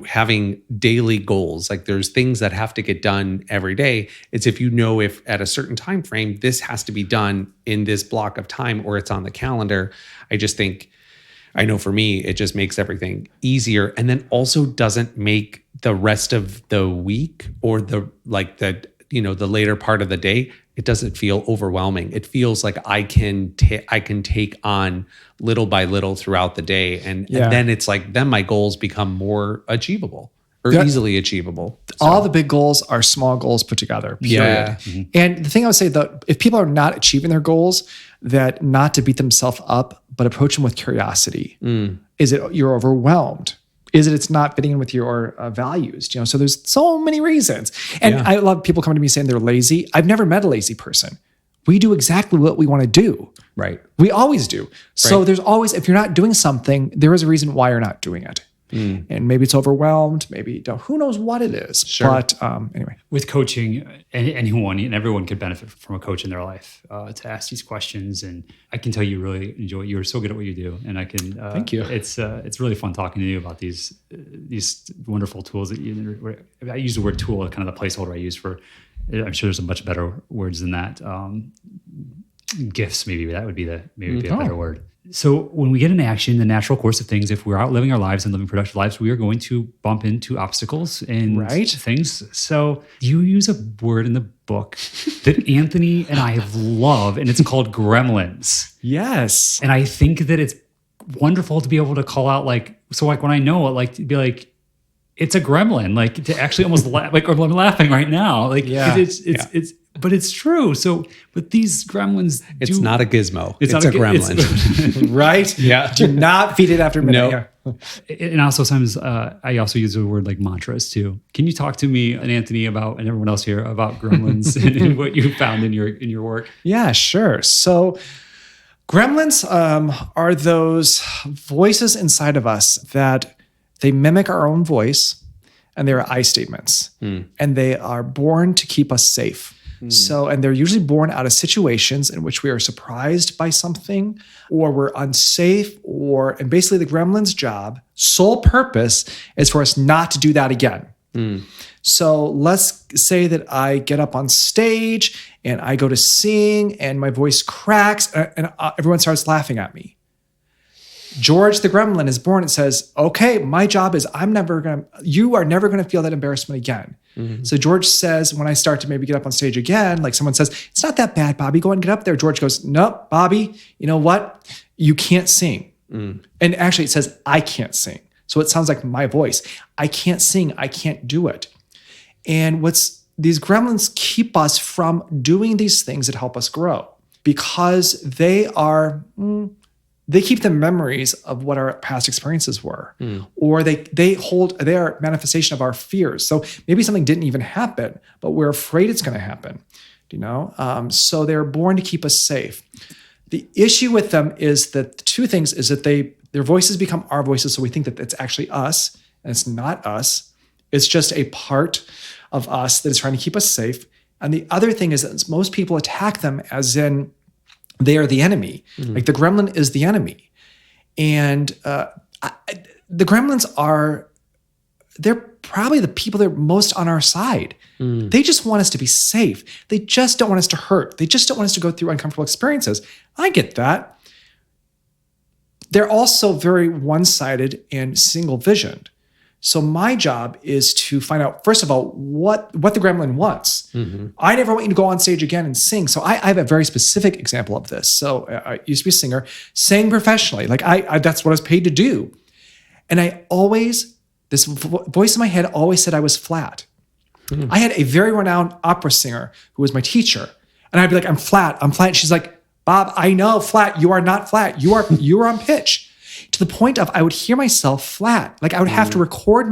having daily goals, like there's things that have to get done every day. It's if if at a certain time frame, this has to be done in this block of time or it's on the calendar. I know for me, it just makes everything easier, and then also doesn't make the rest of the week or the later part of the day, it doesn't feel overwhelming. It feels like I can take on little by little throughout the day. And then it's like, then my goals become more achievable or easily achievable. So. All the big goals are small goals put together, period. Yeah. And the thing I would say, though, if people are not achieving their goals, that not to beat themselves up, but approach them with curiosity. Is it you're overwhelmed? Is it it's not fitting in with your values? So there's so many reasons. And I love people coming to me saying they're lazy. I've never met a lazy person. We do exactly what we want to do. Right. We always do. So there's always, if you're not doing something, there is a reason why you're not doing it. And maybe it's overwhelmed. Maybe who knows what it is. Sure. But anyway, with coaching, anyone and everyone could benefit from a coach in their life to ask these questions. And I can tell you really enjoy. You're so good at what you do, and I can. Thank you. It's really fun talking to you about these wonderful tools that you. I use the word tool, kind of the placeholder I use for. I'm sure there's a much better words than that. Gifts, maybe that would be a better word. So when we get in action, the natural course of things, if we're out living our lives and living productive lives, we are going to bump into obstacles and things. So you use a word in the book that Anthony and I love, and it's called gremlins. Yes. And I think that it's wonderful to be able to call out when I know it, to be like, it's a gremlin, like to actually almost laugh, or I'm laughing right now. It's but it's true. So, but these gremlins, it's not a gizmo. It's not a gremlin, right? Yeah. Do not feed it after midnight. No. And also sometimes I also use the word like mantras too. Can you talk to me and Anthony and everyone else here about gremlins and what you found in your work? Yeah, sure. So gremlins are those voices inside of us that they mimic our own voice, and they're I statements, and they are born to keep us safe. So, and they're usually born out of situations in which we are surprised by something, or we're unsafe, and basically the gremlin's job, sole purpose, is for us not to do that again. So let's say that I get up on stage and I go to sing and my voice cracks and everyone starts laughing at me. George the gremlin is born and says, okay, my job is you are never going to feel that embarrassment again. So George says, when I start to maybe get up on stage again, like someone says, it's not that bad, Bobby, go and get up there. George goes, nope, Bobby, you know what? You can't sing. And actually it says, I can't sing. So it sounds like my voice. I can't sing. I can't do it. And what's these gremlins keep us from doing these things that help us grow because they keep the memories of what our past experiences were, or they hold their manifestation of our fears. So maybe something didn't even happen, but we're afraid it's going to happen, so they're born to keep us safe. The issue with them is that the two things is that their voices become our voices. So we think that it's actually us, and it's not us. It's just a part of us that is trying to keep us safe. And the other thing is that most people attack them as in they are the enemy. Like the gremlin is the enemy. And the gremlins they're probably the people that are most on our side. They just want us to be safe. They just don't want us to hurt. They just don't want us to go through uncomfortable experiences. I get that. They're also very one-sided and single-visioned. So my job is to find out, first of all, what the gremlin wants. I never want you to go on stage again and sing. So I have a very specific example of this. So I used to be a singer, sang professionally. Like that's what I was paid to do. And this voice in my head always said I was flat. I had a very renowned opera singer who was my teacher. And I'd be like, I'm flat. And she's like, Bob, I know flat. You are not flat. You are on pitch. To the point of I would hear myself flat. Like I would have to record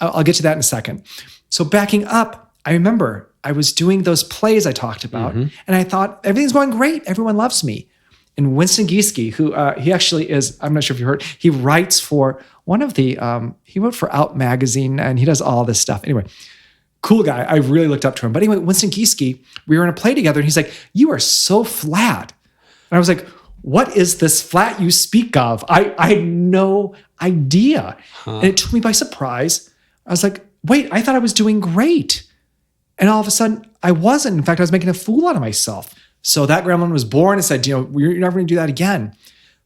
I'll get to that in a second. So backing up, I remember I was doing those plays I talked about, and I thought, everything's going great. Everyone loves me. And Winston Gieske, who he actually is, I'm not sure if you heard, he writes for one of the, he wrote for Out Magazine, and he does all this stuff. Anyway, cool guy. I really looked up to him. But anyway, Winston Gieske, we were in a play together, and he's like, you are so flat. And I was like, what is this flat you speak of? I had no idea. And it took me by surprise. I was like, wait, I thought I was doing great. And all of a sudden, I wasn't. In fact, I was making a fool out of myself. So that gremlin was born and said, you're never going to do that again.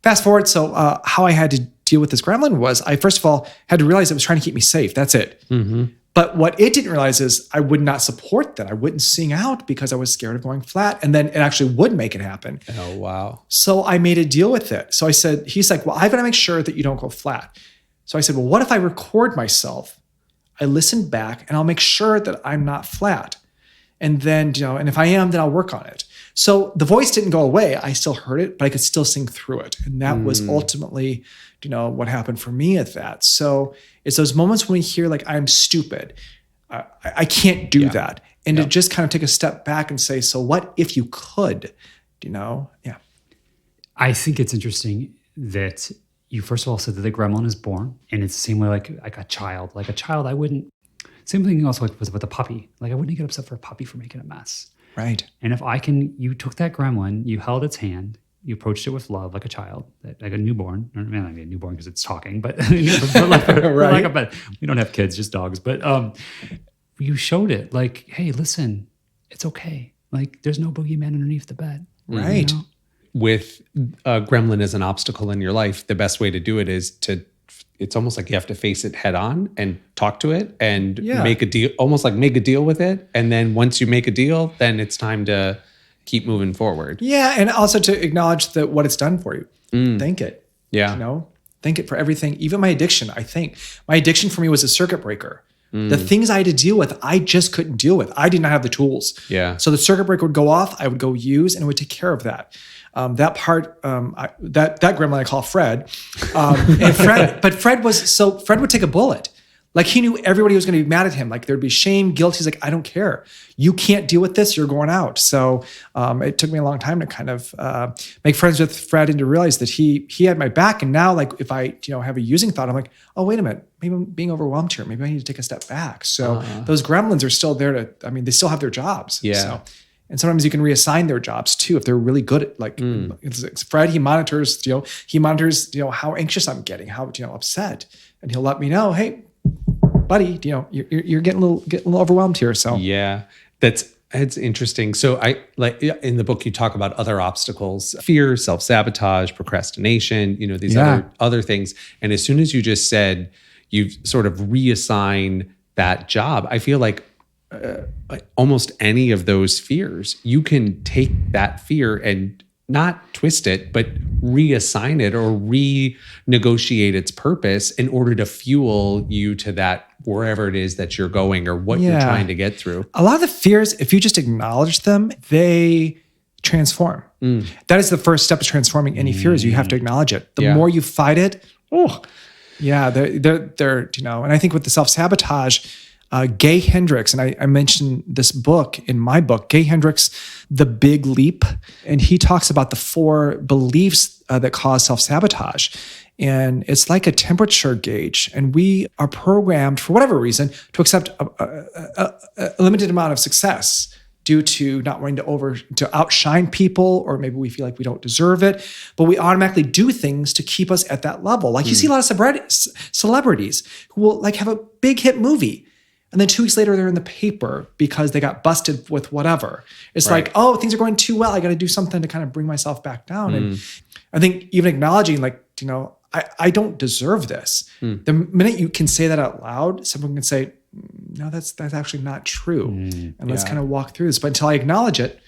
Fast forward. So how I had to deal with this gremlin was I, first of all, had to realize it was trying to keep me safe. That's it. But what it didn't realize is I would not support that. I wouldn't sing out because I was scared of going flat. And then it actually would make it happen. Oh, wow. So I made a deal with it. So I said, he's like, well, I've got to make sure that you don't go flat. So I said, well, what if I record myself? I listen back and I'll make sure that I'm not flat. And then, and if I am, then I'll work on it. So the voice didn't go away. I still heard it, but I could still sing through it. And that was ultimately, what happened for me at that. So it's those moments when we hear like, I'm stupid. I can't do that. And to just kind of take a step back and say, so what if you could, Yeah. I think it's interesting that you first of all said that the gremlin is born, and it's the same way like a child. Like a child, I wouldn't, same thing also like with a puppy. Like I wouldn't get upset for a puppy for making a mess. Right. And if you took that gremlin, you held its hand, you approached it with love like a child, like a newborn. Or, not a newborn because it's talking, but right. We don't have kids, just dogs. But you showed it like, hey, listen, it's okay. Like there's no boogeyman underneath the bed. Right. With a gremlin as an obstacle in your life, the best way to do it is it's almost like you have to face it head on and talk to it and make a deal, almost like make a deal with it. And then once you make a deal, then it's time to keep moving forward. Yeah. And also to acknowledge that what it's done for you. Thank it. Yeah. Thank it for everything. Even my addiction, I think. My addiction for me was a circuit breaker. The things I had to deal with, I just couldn't deal with. I did not have the tools. Yeah. So the circuit breaker would go off, I would go use, and it would take care of that. That part, that gremlin I call Fred. And Fred would take a bullet. Like he knew everybody was going to be mad at him. Like there'd be shame, guilt. He's like, I don't care. You can't deal with this. You're going out. So it took me a long time to kind of make friends with Fred and to realize that he had my back. And now, like if I have a using thought, I'm like, oh wait a minute, maybe I'm being overwhelmed here. Maybe I need to take a step back. So those gremlins are still there they still have their jobs. Yeah. So, and sometimes you can reassign their jobs too if they're really good at it's Fred. He monitors how anxious I'm getting, how upset, and he'll let me know, hey, buddy, you're getting a little overwhelmed here. So yeah, it's interesting. So I like in the book you talk about other obstacles: fear, self-sabotage, procrastination. These other things. And as soon as you just said you sort of reassign that job, I feel like almost any of those fears, you can take that fear and not twist it, but reassign it or renegotiate its purpose in order to fuel you to that wherever it is that you're going or what you're trying to get through. A lot of the fears, if you just acknowledge them, they transform. That is the first step of transforming any fears. You have to acknowledge it. The more you fight it, they're and I think with the self-sabotage, Gay Hendricks, and I mentioned this book in my book, Gay Hendricks, The Big Leap, and he talks about the 4 beliefs that cause self-sabotage. And it's like a temperature gauge, and we are programmed for whatever reason to accept a limited amount of success due to not wanting to outshine people, or maybe we feel like we don't deserve it, but we automatically do things to keep us at that level. Like you see a lot of celebrities who will like have a big hit movie, and then 2 weeks later they're in the paper because they got busted with whatever. It's like, oh, things are going too well. I got to do something to kind of bring myself back down. And I think even acknowledging like, I don't deserve this. The minute you can say that out loud, someone can say, no, that's actually not true. And let's kind of walk through this. But until I acknowledge it.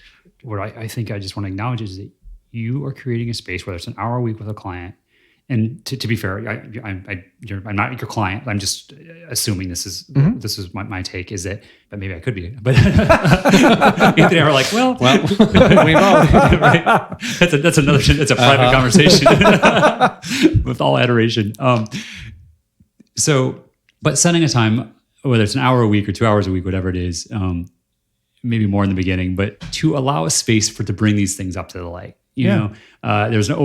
What I think I just want to acknowledge is that you are creating a space, whether it's an hour a week with a client. And to be fair, I'm not your client. I'm just assuming this is my take is that, but maybe I could be. But Anthony and I were like, well, we both. Right? That's another. It's a private conversation with all adoration. But setting a time, whether it's an hour a week or 2 hours a week, whatever it is, maybe more in the beginning, but to allow a space to bring these things up to the light. You know, there's an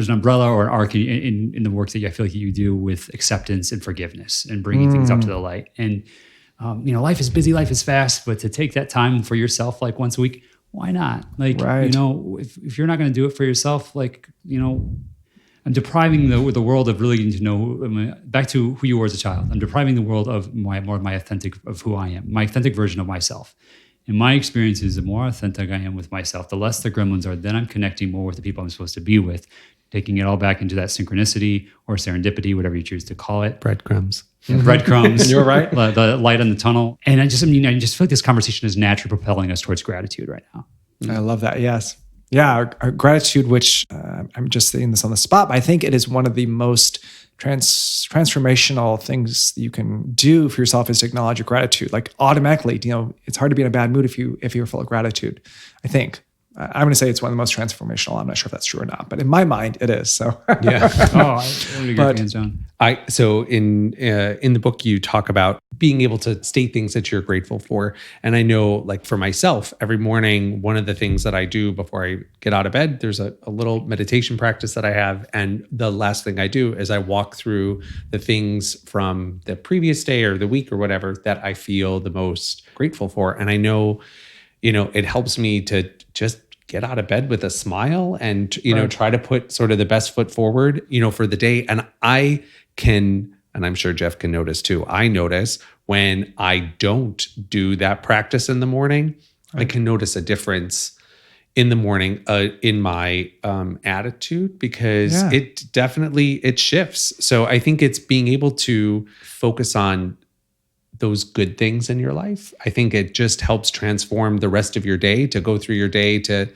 umbrella or an arc in the work that I feel like you do with acceptance and forgiveness and bringing things up to the light. And life is busy, life is fast, but to take that time for yourself, like once a week, why not? Like, if you're not going to do it for yourself, like, I'm depriving the world of really getting to know, back to who you were as a child. I'm depriving the world of my authentic, of who I am, my authentic version of myself. In my experiences, the more authentic I am with myself, the less the gremlins are, then I'm connecting more with the people I'm supposed to be with, taking it all back into that synchronicity or serendipity, whatever you choose to call it. Breadcrumbs. Breadcrumbs. You're right. The light in the tunnel. And I just feel like this conversation is naturally propelling us towards gratitude right now. I love that. Yes. Yeah. Our gratitude, which I'm just saying this on the spot, but I think it is one of the most transformational things you can do for yourself is to acknowledge your gratitude. Like automatically, it's hard to be in a bad mood if you're full of gratitude. I think I'm going to say it's one of the most transformational. I'm not sure if that's true or not, but in my mind, it is. So yeah. I want to get hands down. So in the book, you talk about being able to state things that you're grateful for. And I know, like for myself, every morning, one of the things that I do before I get out of bed, there's a little meditation practice that I have. And the last thing I do is I walk through the things from the previous day or the week or whatever that I feel the most grateful for. And I know, it helps me to just get out of bed with a smile and, try to put sort of the best foot forward, for the day. And I can, and I'm sure Jeff can notice too, I notice when I don't do that practice in the morning, I can notice a difference in the morning in my attitude because it shifts. So I think it's being able to focus on those good things in your life. I think it just helps transform the rest of your day, to go through your day to,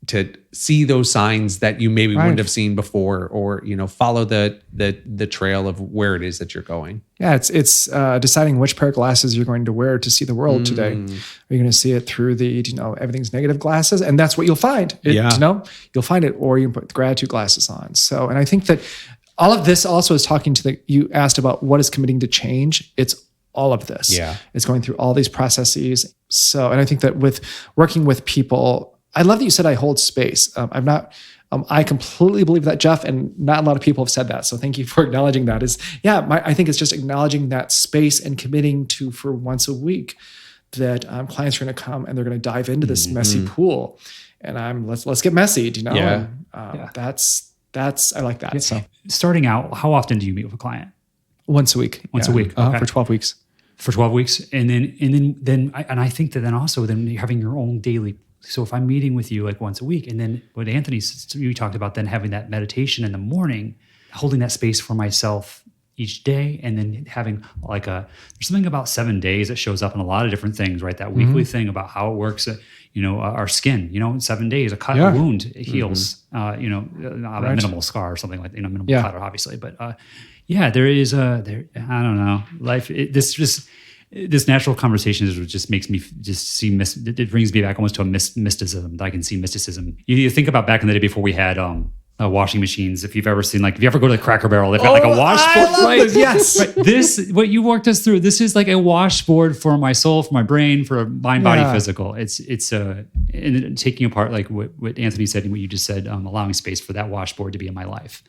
to see those signs that you maybe wouldn't have seen before, or, follow the trail of where it is that you're going. Yeah. It's deciding which pair of glasses you're going to wear to see the world today. Are you going to see it through the, everything's negative glasses? And that's what you'll find. You'll find it, or you can put the gratitude glasses on. So, and I think that all of this also is talking to you asked about what is committing to change. It's all of this. Yeah. It's going through all these processes. So, and I think that with working with people, I love that you said I hold space. I completely believe that, Jeff, and not a lot of people have said that. So thank you for acknowledging that. I think it's just acknowledging that space and committing to, for once a week, that clients are going to come and they're going to dive into this messy pool. And let's get messy, Yeah. And, that's I like that. Yeah. So starting out, how often do you meet with a client? Once a week. Once a week. For 12 weeks. For 12 weeks. And then I think that then you're having your own daily. So if I'm meeting with you like once a week, and then what Anthony, you talked about then having that meditation in the morning, holding that space for myself each day, and then having like there's something about 7 days that shows up in a lot of different things, right? That weekly thing about how it works. our skin, in 7 dadays, a cut, a wound, it heals, a minimal scar or something like, minimal cut, obviously. But there is I don't know, life, this natural conversation just makes me just see, it brings me back almost to a mysticism. I can see mysticism. You think about back in the day before we had washing machines. If you've ever seen, if you ever go to the Cracker Barrel, they've got like a washboard, right? Yes. Right. This, what you walked us through, this is like a washboard for my soul, for my brain, for mind, body, physical. It's and taking apart like what Anthony said and what you just said, allowing space for that washboard to be in my life.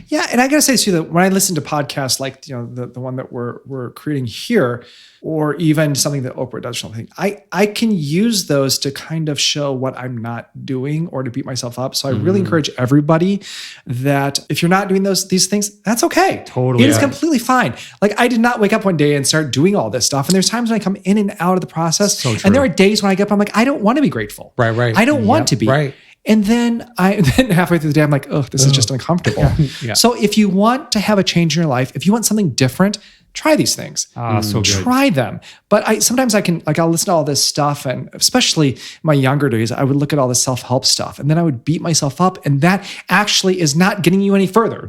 Yeah, and I gotta say too that when I listen to podcasts like the one that we're creating here, or even something that Oprah does or something, I can use those to kind of show what I'm not doing or to beat myself up. So I really encourage everybody that if you're not doing these things, that's okay. Totally. It is completely fine. Like, I did not wake up one day and start doing all this stuff. And there's times when I come in and out of the process. So true. And there are days when I get up, I'm like, I don't want to be grateful. Right. I don't want to be. Right. And then halfway through the day, I'm like, oh, this is just uncomfortable. Yeah. So if you want to have a change in your life, if you want something different, try these things. So good. Try them. But sometimes I'll listen to all this stuff, and especially in my younger days, I would look at all this self-help stuff, and then I would beat myself up, and that actually is not getting you any further.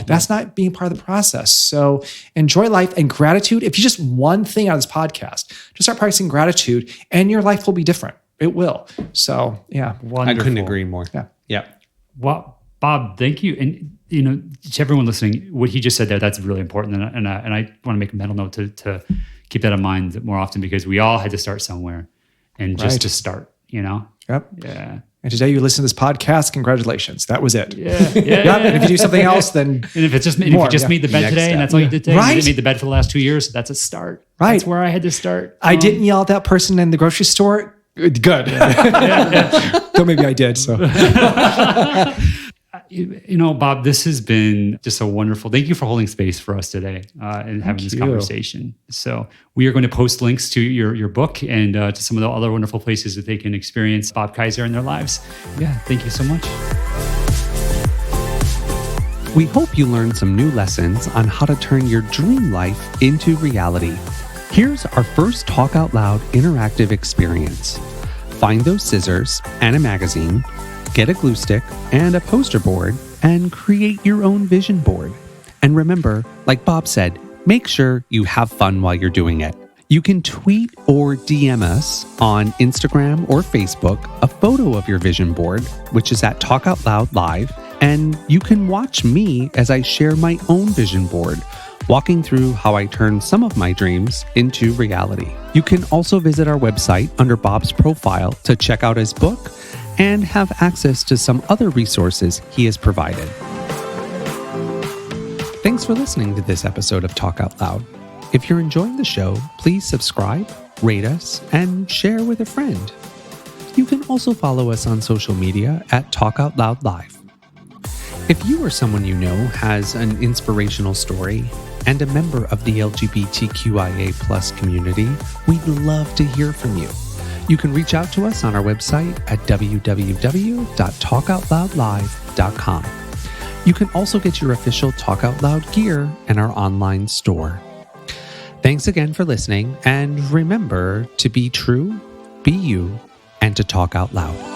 That's not being part of the process. So enjoy life and gratitude. If you just one thing out of this podcast, just start practicing gratitude, and your life will be different. It will. So yeah. Wonderful. I couldn't agree more. Yeah. Well, Bob, thank you. And, to everyone listening, what he just said there, that's really important. And I want to make a mental note to keep that in mind more often, because we all had to start somewhere, and just to start, Yep. Yeah. And today you listen to this podcast, congratulations. That was it. Yeah. And if you do something else, then and if you just made the bed today, and that's all you did today, right? You didn't made the bed for the last 2 years, that's a start. Right. That's where I had to start. I didn't yell at that person in the grocery store. Good. Though maybe I did. So, Bob, this has been just a wonderful. Thank you for holding space for us today and having this conversation. So we are going to post links to your book and to some of the other wonderful places that they can experience Bob Kiser in their lives. Yeah, thank you so much. We hope you learned some new lessons on how to turn your dream life into reality. Here's our first Talk Out Loud interactive experience. Find those scissors and a magazine, get a glue stick and a poster board, and create your own vision board. And remember, like Bob said, make sure you have fun while you're doing it. You can tweet or DM us on Instagram or Facebook a photo of your vision board, which is at Talk Out Loud Live, and you can watch me as I share my own vision board, walking through how I turn some of my dreams into reality. You can also visit our website under Bob's profile to check out his book and have access to some other resources he has provided. Thanks for listening to this episode of Talk Out Loud. If you're enjoying the show, please subscribe, rate us, and share with a friend. You can also follow us on social media at Talk Out Loud Live. If you or someone you know has an inspirational story and a member of the LGBTQIA+ community, we'd love to hear from you. You can reach out to us on our website at www.talkoutloudlive.com. You can also get your official Talk Out Loud gear in our online store. Thanks again for listening, and remember to be true, be you, and to talk out loud.